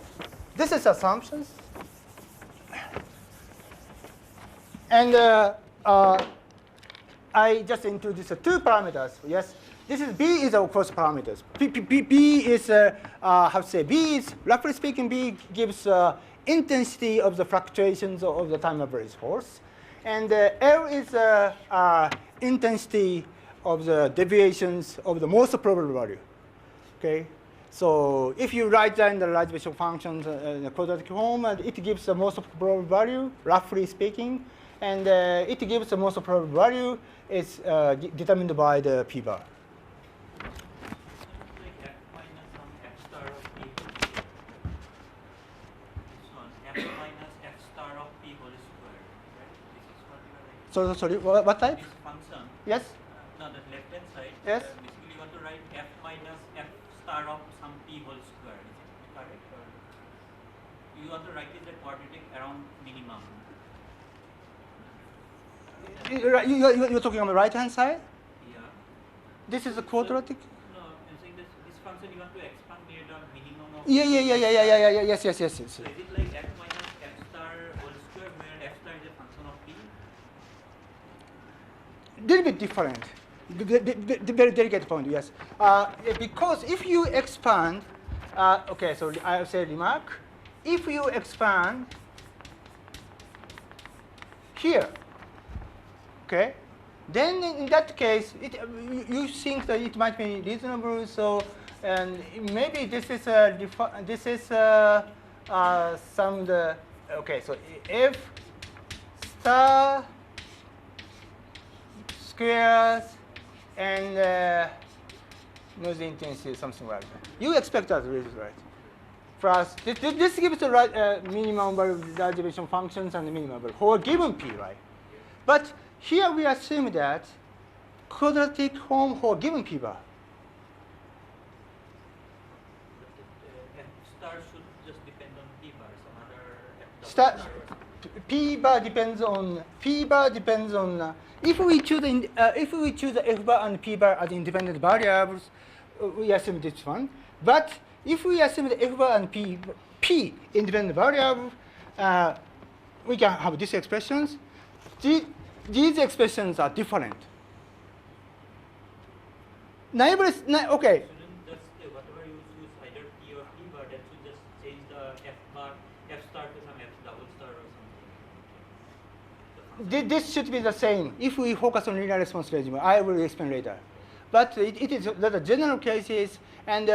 This is assumptions. And I just introduced two parameters. Yes, this is B is of course parameters. B is how to say? B is roughly speaking. B gives intensity of the fluctuations of the time of average force, and L is intensity of the deviations of the most probable value. Okay, so if you write down the reversibility functions in a quadratic form, it gives the most probable value, roughly speaking, and it gives the most probable value is determined by the P bar. Sorry, what type? This function. Yes? No, the left hand side. Yes. Basically, you want to write f minus f star of some p whole square. Is it correct? Or you want to write it the quadratic around minimum. You're talking on the right hand side? Yeah. This is a quadratic? No, I'm saying this function you want to expand near the minimum of. Yeah. Yes. So is it like f minus f star whole square where f star is a function of p? Little bit different. The very delicate point, yes. Because if you expand, okay, so I'll say remark. If you expand here, okay, then in that case, you think that it might be reasonable. So, and maybe this is some the okay. So f star squares and noise intensity, something like that. You expect that result, right? Plus, this gives the right minimum value of the derivation functions and the minimum value for a given p, right? But here we assume that quadratic form for a given p bar. F star should just depend on p bar. Some other Star, p bar depends on if we choose the f bar and p bar as independent variables, we assume this one. But if we assume the f bar and p independent variable, we can have these expressions. These expressions are different. Okay. Shouldn't just whatever you choose either p or p bar, that should just change the f star to some f double star or something. This should be the same if we focus on linear response regime. I will explain later. But it is the general cases, and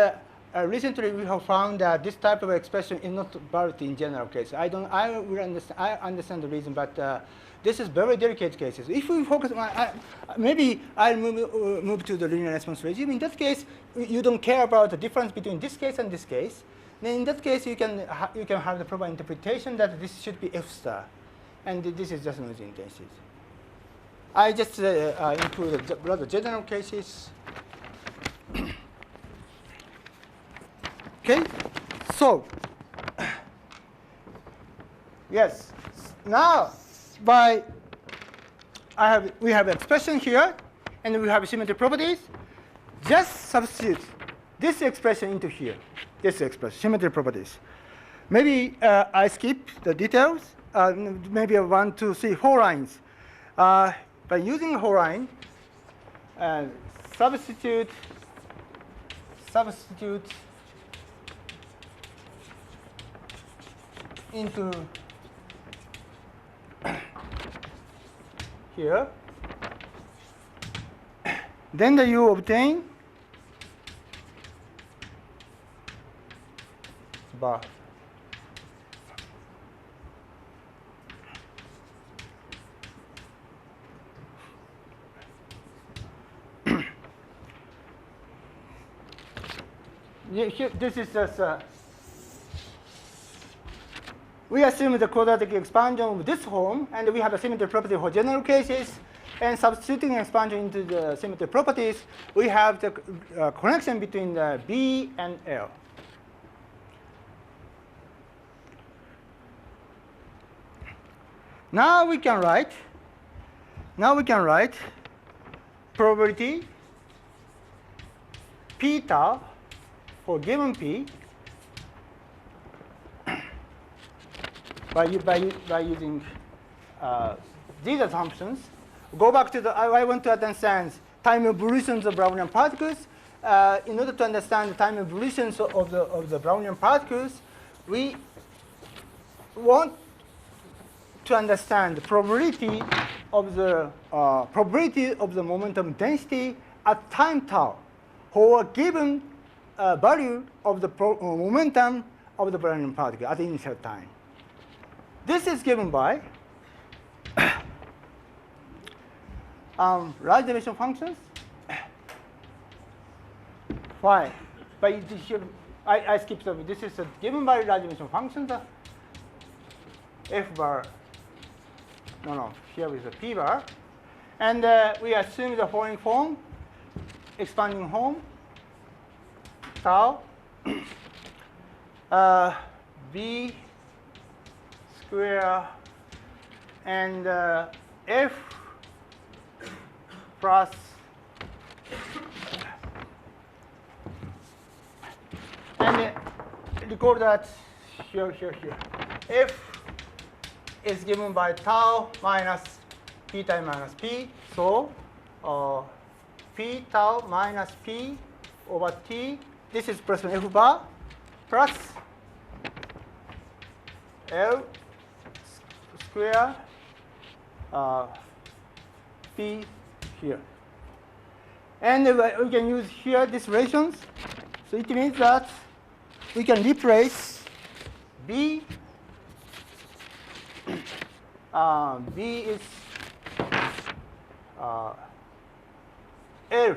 recently we have found that this type of expression is not valid in general cases. I understand the reason, but this is very delicate cases. If we focus on, maybe I'll move to the linear response regime. In that case, you don't care about the difference between this case and this case. then in that case you can have the proper interpretation that this should be F star, and this is just noise intensity. I just included rather general cases. Okay, so yes, now we have expression here, and we have symmetry properties. Just substitute this expression into here. This expression, symmetry properties. Maybe I skip the details. Maybe 1, 2, 3, 4 lines. By using a whole line, substitute into here. Then you obtain bar. Here, this is just we assume the quadratic expansion of this form, and we have a symmetry property for general cases. And substituting expansion into the symmetry properties, we have the connection between the B and L. Now we can write probability P tau for given P by using these assumptions. Go back to I want to understand time evolutions of Brownian particles. In order to understand the time evolutions of the Brownian particles, we want to understand the probability of the momentum density at time tau for a given value of the momentum of the Brownian particle at the initial time. This is given by large dimension functions. Why? I skipped over. This is given by large dimension functions. F bar. No. Here is a P bar, and we assume the following form: expanding form tau B square and F plus and record that here. F is given by tau minus p time minus p. So p tau minus p over t. This is expression F bar plus L square p here. And we can use here these relations. So it means that we can replace B. B is L.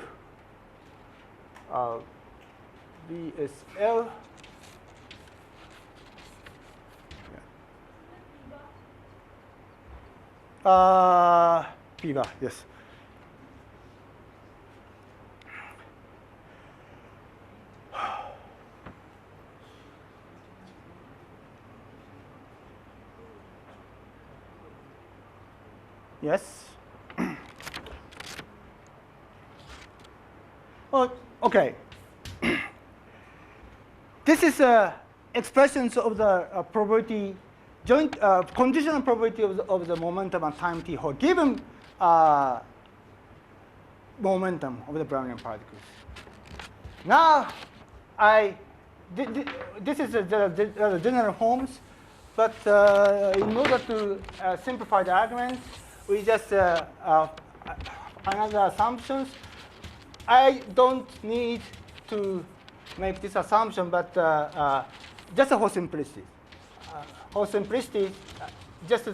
B is L. P bar, yes. Yes. Oh, okay. This is expressions of the probability, conditional probability of the momentum at time t for given momentum of the Brownian particles. Now, this is the general forms, but in order to simplify the arguments, we just another assumptions. I don't need to make this assumption, but just for simplicity. For simplicity, just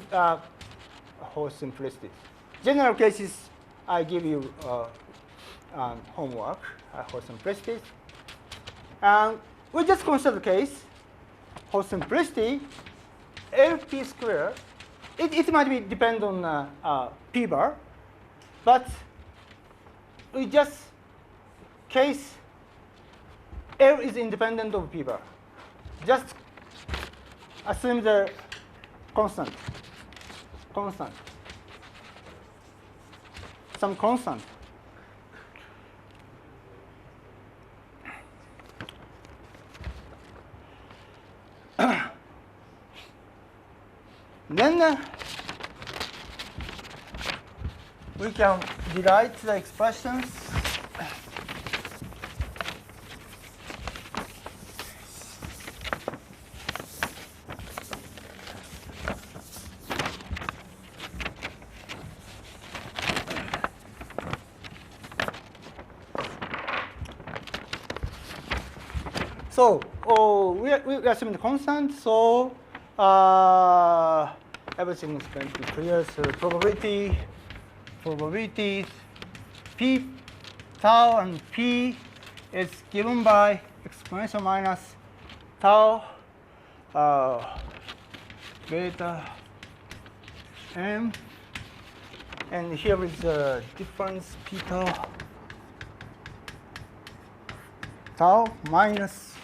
for simplicity. General cases, I give you homework for simplicity. We just consider the case for simplicity, LP square, it might be depend on P bar, but we just case L is independent of P bar. Just assume the constant, some constant. Then we can rewrite the expressions. So we assume the constant, so everything is going to be clear. So probabilities, P tau and P is given by exponential minus tau beta m, and here is the difference P tau minus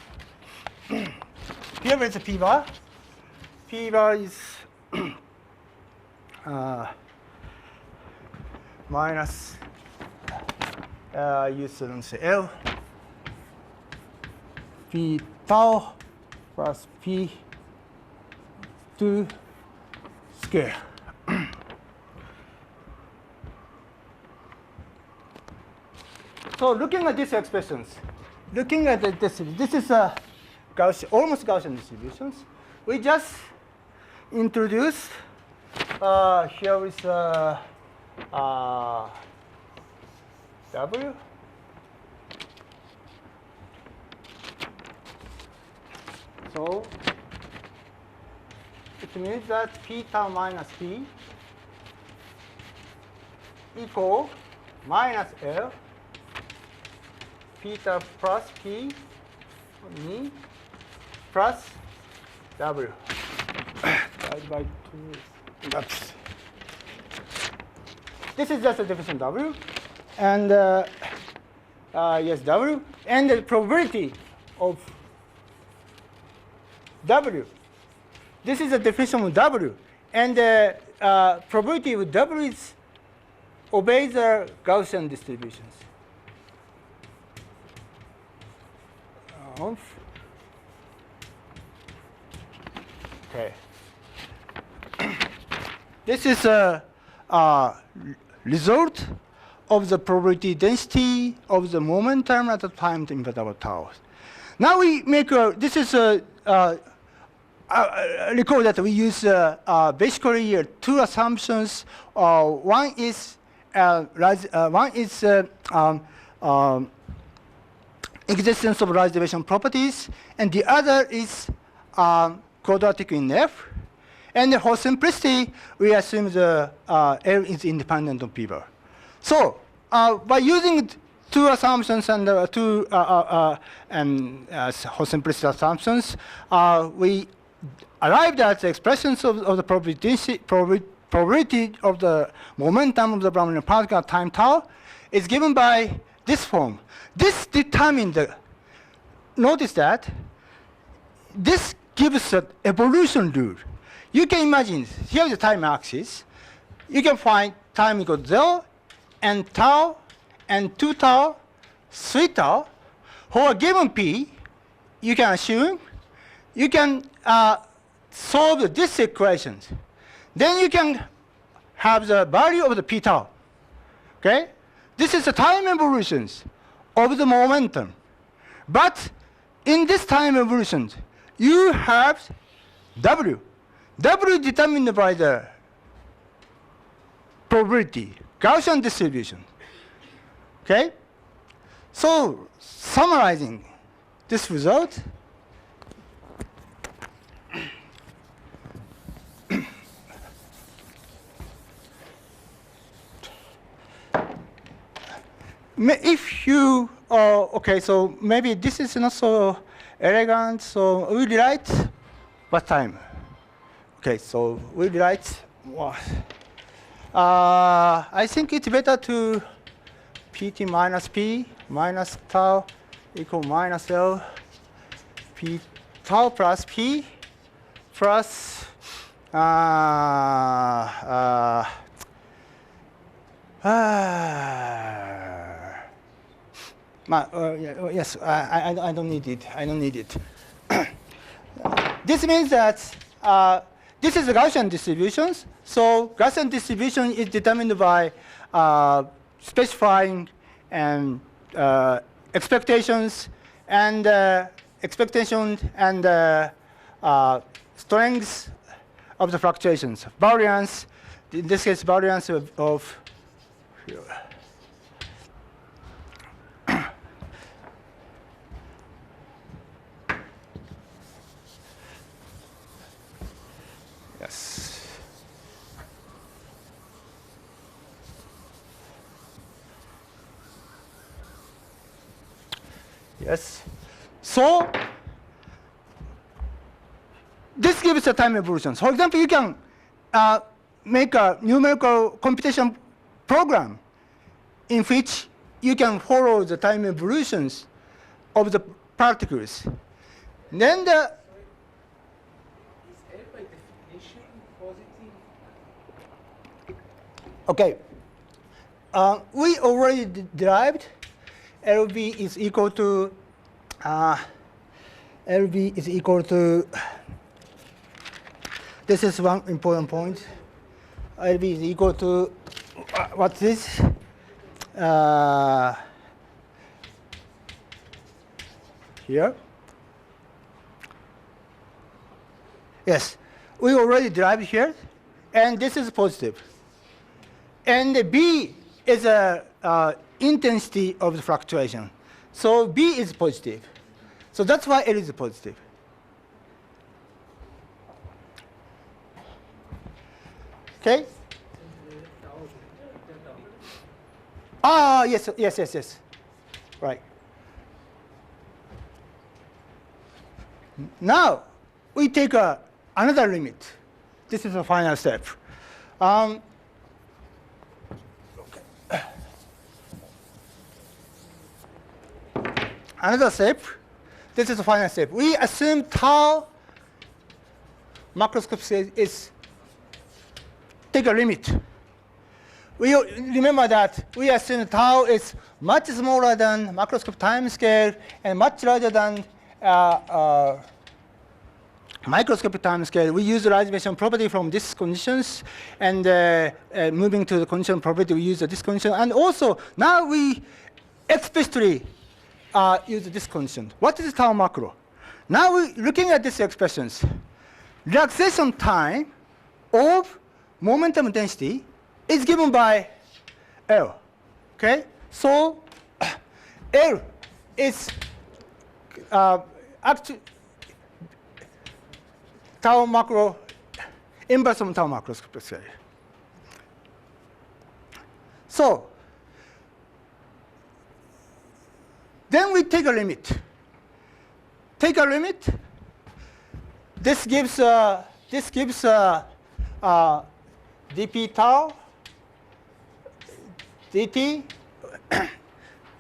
here is a P bar. P bar is minus you shouldn't say L P tau plus P 2 square. So looking at these expressions, looking at this is a Gaussian, almost Gaussian distributions. We just introduce here is W. So it means that P tau minus P equal minus L P tau plus P me plus W divided by 2. That's this is just a definition W, and yes, W, and the probability of W. This is a definition of W, and the probability of W is obeys the Gaussian distributions. Okay. This is a result of the probability density of the momentum at the time interval tau. Now we make this is recall that we use basically two assumptions. One is existence of large deviation properties, and the other is quadratic in F. And for simplicity, we assume the L is independent of P bar. So by using two assumptions and two for simplicity assumptions, we arrived at the expressions of the probability of the momentum of the Brownian particle at time tau is given by this form. This determines the, notice that this gives an evolution rule. You can imagine, here's the time axis. You can find time equals 0, and tau, and 2 tau, 3 tau. For a given P, you can assume, you can solve these equations. Then you can have the value of the P tau. Okay? This is the time evolutions of the momentum. But in this time evolution, you have W. W determined by the probability, Gaussian distribution. Okay? So, summarizing this result, if you, okay, so maybe this is not so elegant, so we write what time? Okay, so we write. I think it's better to pt minus p minus tau equal minus L p tau plus p plus yes, I don't need it. I don't need it. This means that this is the Gaussian distributions. So Gaussian distribution is determined by specifying expectations and strengths of the fluctuations. Variance, in this case, variance of yes. Yes. So this gives a time evolution. For example, you can make a numerical computation program in which you can follow the time evolutions of the particles. Then the Is L by definition positive? okay. We already derived LB is equal to this is one important point. LB is equal to what's this? Here. Yes, we already derived here, and this is positive. And the B is a intensity of the fluctuation. So B is positive. So that's why L is positive. Okay? Yes. Right. Now, we take another limit. This is the final step. Another step, this is the final step. We assume tau macroscopic is take a limit. We remember that we assume tau is much smaller than macroscopic time scale and much larger than microscopic time scale. We use the realization property from these conditions, and moving to the condition property, we use this condition. And also, now we explicitly use this condition. What is tau macro? Now we're looking at these expressions. Relaxation time of momentum density is given by L. Okay? So L is actually tau macro, inverse of tau macroscopic scale. So then we take a limit. Take a limit. This gives dp tau dt.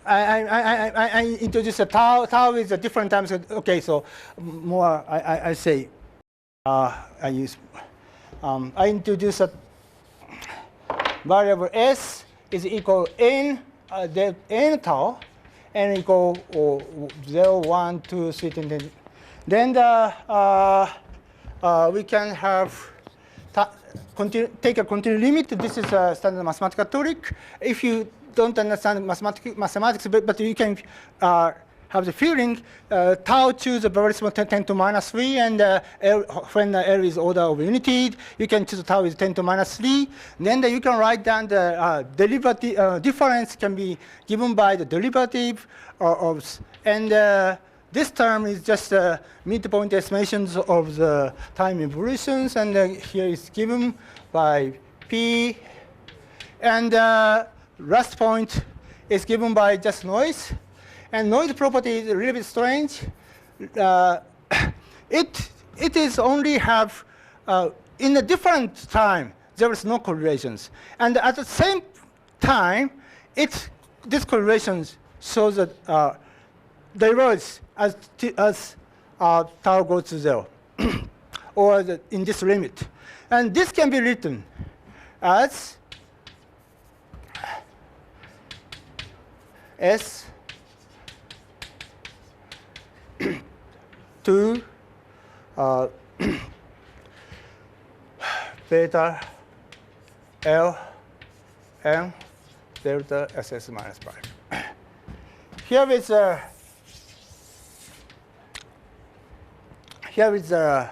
I introduce a tau. Tau is a different times. Okay, so more I say I use. I introduce a variable s is equal n n tau. N equal 0, 1, 2, 3, and then we can have take a continuous limit. This is a standard mathematical trick. If you don't understand mathematics, but you can have the feeling tau choose a very small 10 to minus 3, and when L is order of unity, you can choose tau is 10 to minus 3. Then you can write down the derivative difference can be given by the derivative and this term is just midpoint estimations of the time evolutions, and here is given by P, and last point is given by just noise. And noise property is a little bit strange. It it is only have, in a different time, there is no correlations. And at the same time, this correlation shows that diverge as tau goes to 0, or in this limit. And this can be written as S 2 beta L M delta SS minus 5. Here is a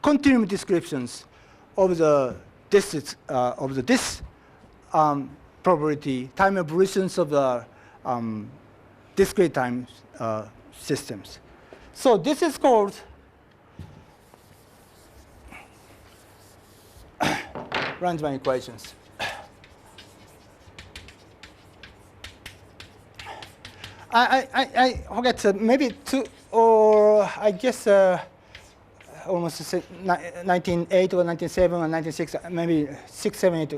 continuum descriptions of this probability time evolutions of the discrete time systems. So this is called Random equations. I forget, maybe two, or I guess almost 1908 or 1907 or 1906, maybe 6, 7, 8.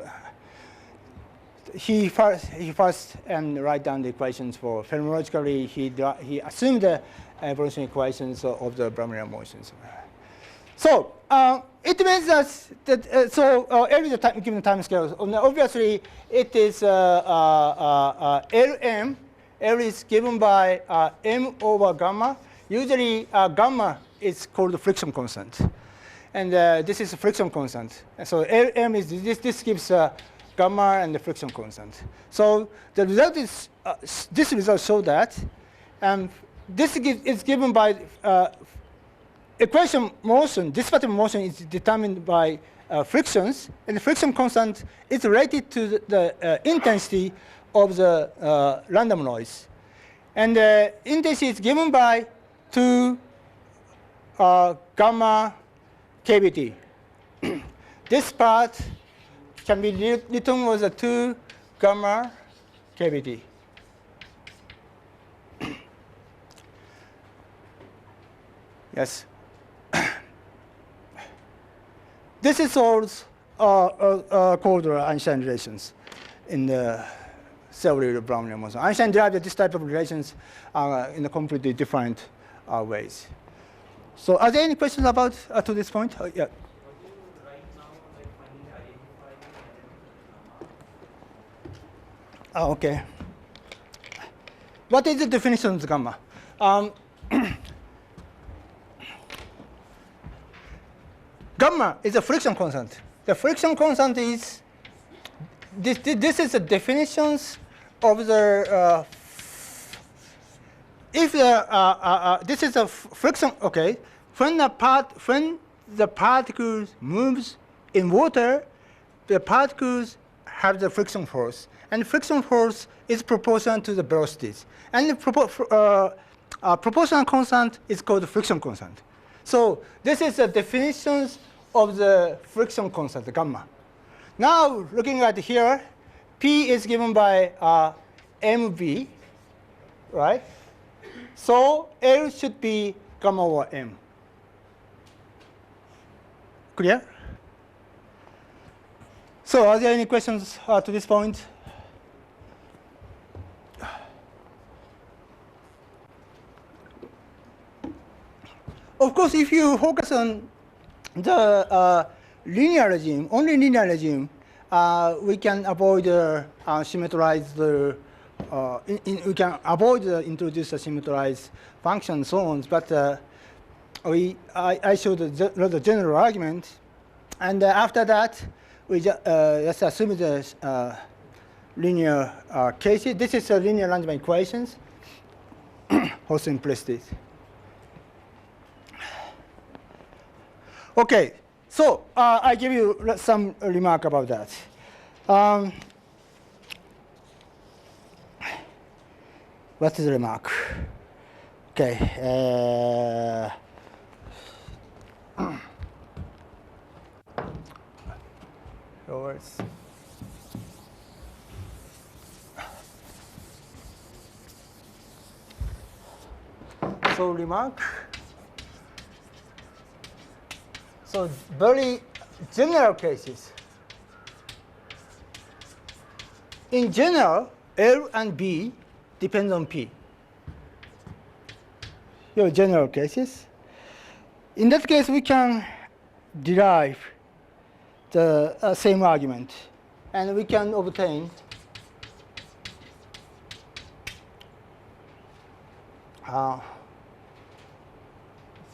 He first write down the equations for phenomenologically. He assumed the evolution equations of the Brownian motions. So it means that L is a given time scale. Obviously, it is Lm. L is given by m over gamma. Usually, gamma is called the friction constant, and this is a friction constant. And so Lm is this gives gamma and the friction constant. So the result is this result shows that this is given by equation motion. This pattern motion is determined by frictions, and the friction constant is related to the intensity of the random noise. And the intensity is given by 2 gamma kVt. This part can be written as a 2 gamma kVt. Yes. This is all called Einstein relations in the theory of Brownian motion. Einstein derived this type of relations in a completely different ways. So, are there any questions about to this point? Yeah. What do you right now finally identify the gamma? Okay. What is the definition of the gamma? Gamma is a friction constant. The friction constant is this is the definitions of the if the this is a friction. Okay, when the particles moves in water, the particles have the friction force, and friction force is proportional to the velocities, and the proportional constant is called the friction constant. So this is the definitions of the friction constant, the gamma. Now, looking at here, P is given by mv, right? So L should be gamma over m. Clear? So are there any questions to this point? Of course, if you focus on the linear regime, only linear regime, we can avoid symmetrized. We can avoid introduce a symmetrized function and so on. But I showed the general argument, and after that, we just assume the linear cases. This is a linear random equations for simplicity. Okay, so I give you some remark about that. What is the remark? Okay. Yours. So remark. So very general cases. In general, L and B depend on P. Your general cases. In that case, we can derive the same argument, and we can obtain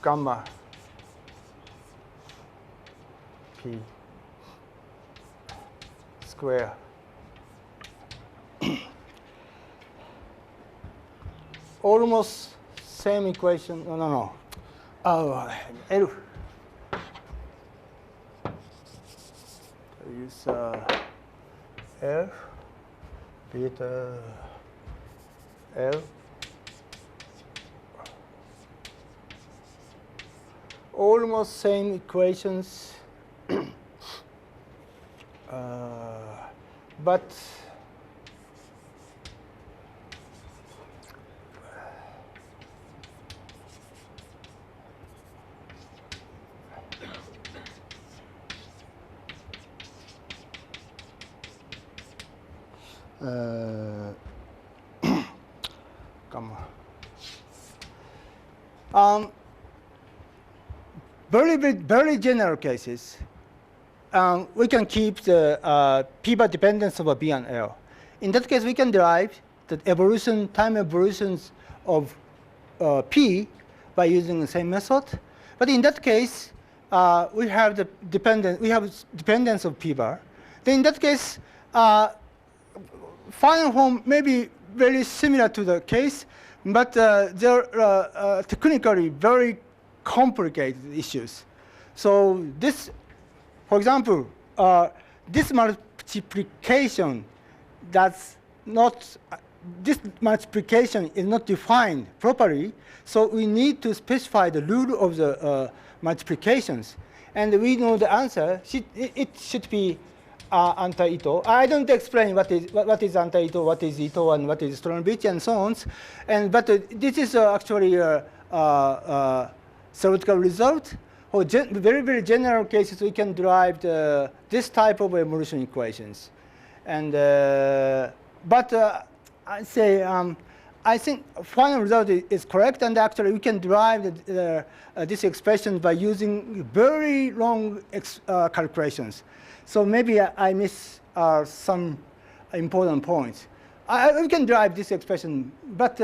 gamma P square almost same equation. No. Oh, L. Use L beta L almost same equations, but gamma. Very general cases, we can keep the p-bar dependence of a B and L. In that case, we can derive the evolution, time evolutions of P by using the same method. But in that case, we have the dependence of p-bar. Then in that case, final form may be very similar to the case, but they're technically very complicated issues. So this, for example, this multiplication this multiplication is not defined properly, so we need to specify the rule of the multiplications. And we know the answer. It should be anti-Ito. I don't explain what is anti-Ito, what is Ito, and what is Stronovich, and so on. But this is actually a theoretical result. For very general cases, we can derive this type of evolution equations. And but I think final result is correct, and actually we can derive this expression by using very long calculations. So maybe I miss some important points. We can derive this expression, but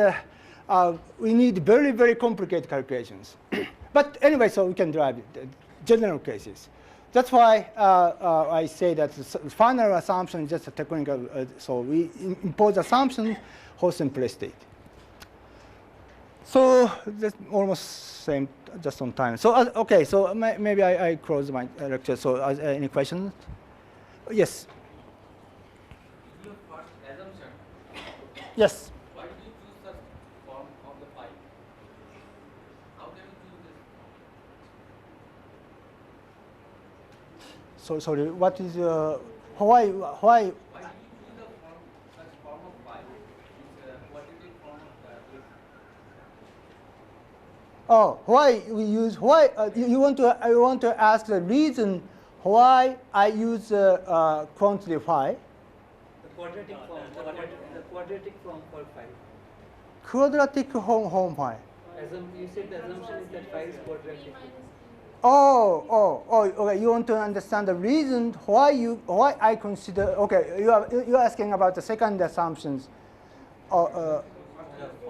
we need very complicated calculations. But anyway, so we can derive general cases. That's why I say that the final assumption is just a technical. So we impose assumption for simplicity. So that's almost same, just on time. So okay, so maybe I close my lecture. So any questions? Yes. Your first assumption. Yes. Why did you choose the form of the phi? How can you choose this? So sorry. What is why? Why did you choose the such form of phi? It's a quadratic form of this. Oh, why we use why? You want to? I want to ask the reason why I use quantity phi. The quadratic form, the quadratic form for phi. Quadratic form phi. You said the assumption is that phi is quadratic. Okay. You want to understand the reason why I consider. Okay, you're asking about the second assumptions. Why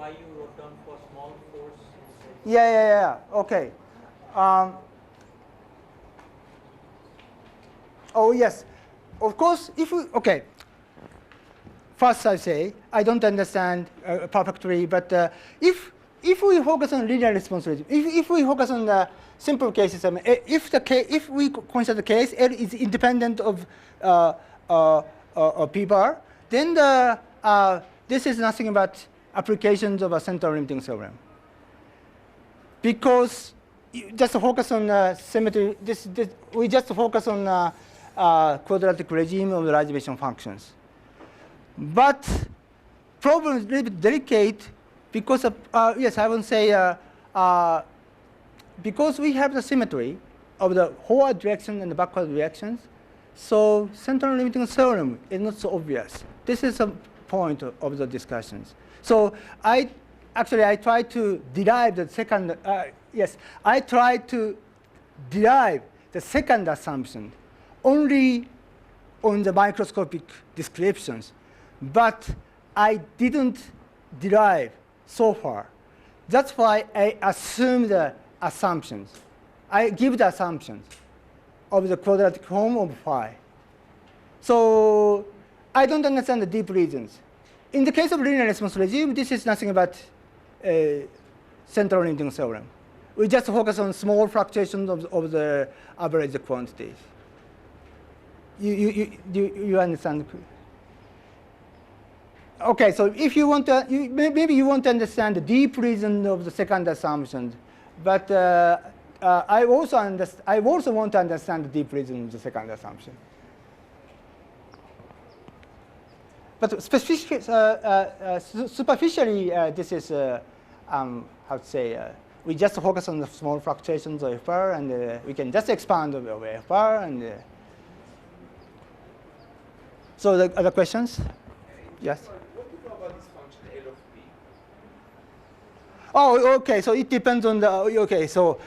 you wrote down for small force? Yeah. Okay. Oh yes, of course. First I say I don't understand perfectly, but if we focus on linear response rate, if we focus on the simple cases, I mean, if we consider the case L is independent of P bar, then this is nothing but applications of a central limiting theorem. Because just focus on symmetry. We just focus on quadratic regime of the derivation functions. But problem is a little bit delicate because of, yes, I would say because we have the symmetry of the forward direction and the backward directions, so central limiting theorem is not so obvious. This is a point of the discussions. So I try to derive the second, I try to derive the second assumption only on the microscopic descriptions, but I didn't derive so far. That's why I assume the assumptions. I give the assumptions of the quadratic form of phi. So I don't understand the deep reasons. In the case of linear response regime, this is nothing but central limiting theorem. We just focus on small fluctuations of the average quantities. You understand? Okay, so if you want to, maybe you want to understand the deep reason of the second assumption, but I also want to understand the deep reason of the second assumption. But superficially, this is how to say, we just focus on the small fluctuations of FR, and we can just expand over FR. And so the other questions? Yes. What do you know about this function L of P? Oh, okay. So it depends on the. Okay. So,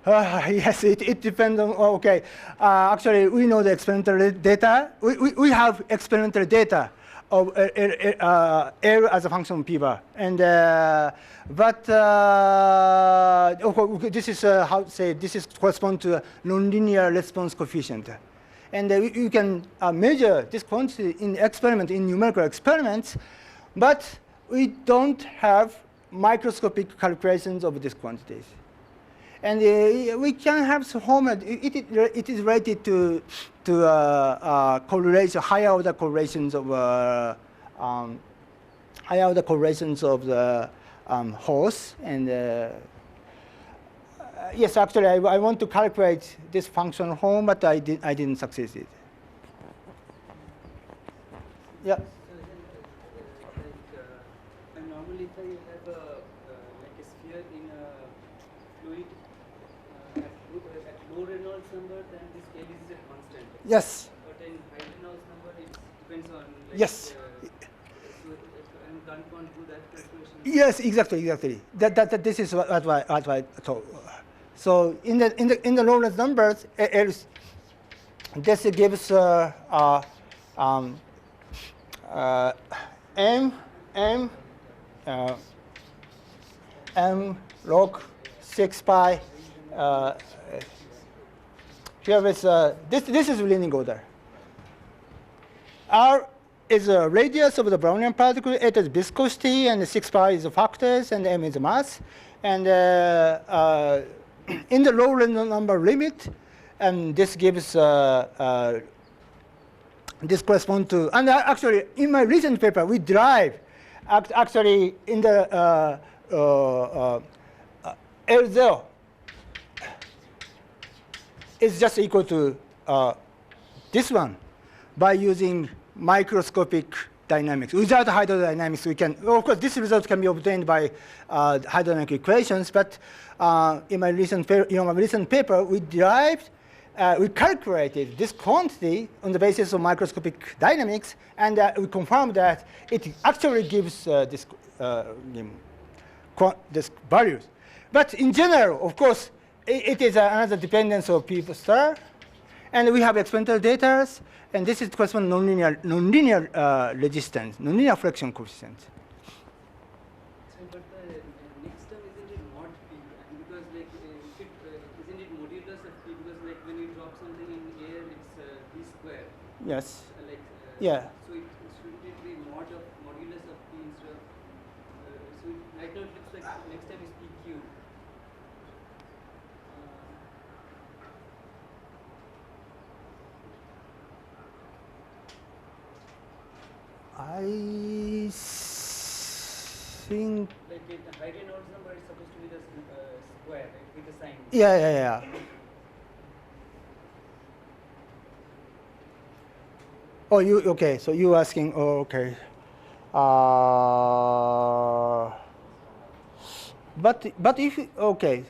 yes, it depends on. Okay. Actually, we know the experimental data. We have experimental data of L as a function of P bar, and but this is how to say, this is correspond to a nonlinear response coefficient. And you can measure this quantity in experiment, in numerical experiments, but we don't have microscopic calculations of these quantities. And we can have some it is related to correlation, higher order correlations of the horse. And yes, actually, I want to calculate this function home, but I didn't succeed. Yeah. And normally, if you have like a sphere in a fluid at low Reynolds number, then this L is a constant. Yes. But in high Reynolds number, it depends on. Like, Yes. So and can't do that calculation. Yes, exactly. This is what I told. So in the Lorentz numbers, this gives m log 6 pi. Here is this is leading order. R is a radius of the Brownian particle, 8 is viscosity, and 6 pi is the factors, and m is the mass. And in the Lorentz number limit, and this gives this corresponds to, and actually in my recent paper we derive actually in the L0 is just equal to this one by using microscopic dynamics. Without hydrodynamics, we can, of course, this result can be obtained by hydrodynamic equations, but in my recent paper, we derived, we calculated this quantity on the basis of microscopic dynamics, and we confirmed that it actually gives this values. But in general, of course, it is another dependence of P star, and we have experimental data, and this is corresponding nonlinear resistance, nonlinear flexion coefficient. So, but the next term isn't it mod P? Because like isn't it modulus of P? Because like when you drop something in air, it's V square. Yes. Yeah. So shouldn't it be modulus of P instead of? So right now it looks like next time is PQ. I think. Like the high Reynolds number is supposed to be the square, right, with the sign. Yeah. Oh, okay? So you asking? Oh, okay. But if okay,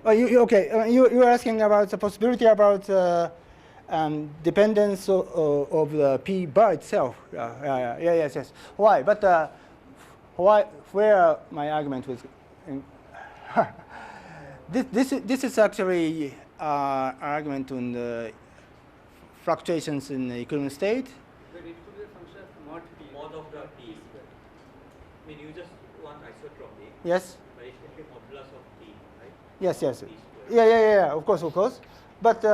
you were asking about the possibility about dependence of the p bar itself. Yes. Why? But why? Where my argument was. This is actually argument on the fluctuations in the equilibrium state. But it could be a function of mod p. Mod of the p. I mean, you just want isotropic. Yes. But it can be modulus of p, right? Yes. P squared. Yeah. Of course. But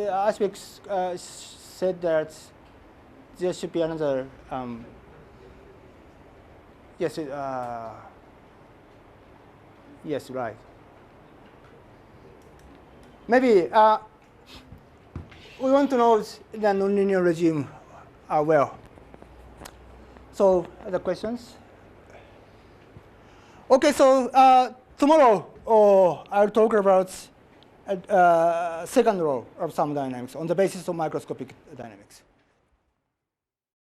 aspects said that there should be another. Yes. Yes. Right. Maybe we want to know the nonlinear regime well. So, other questions? Okay, so tomorrow I'll talk about second law of thermodynamics on the basis of microscopic dynamics.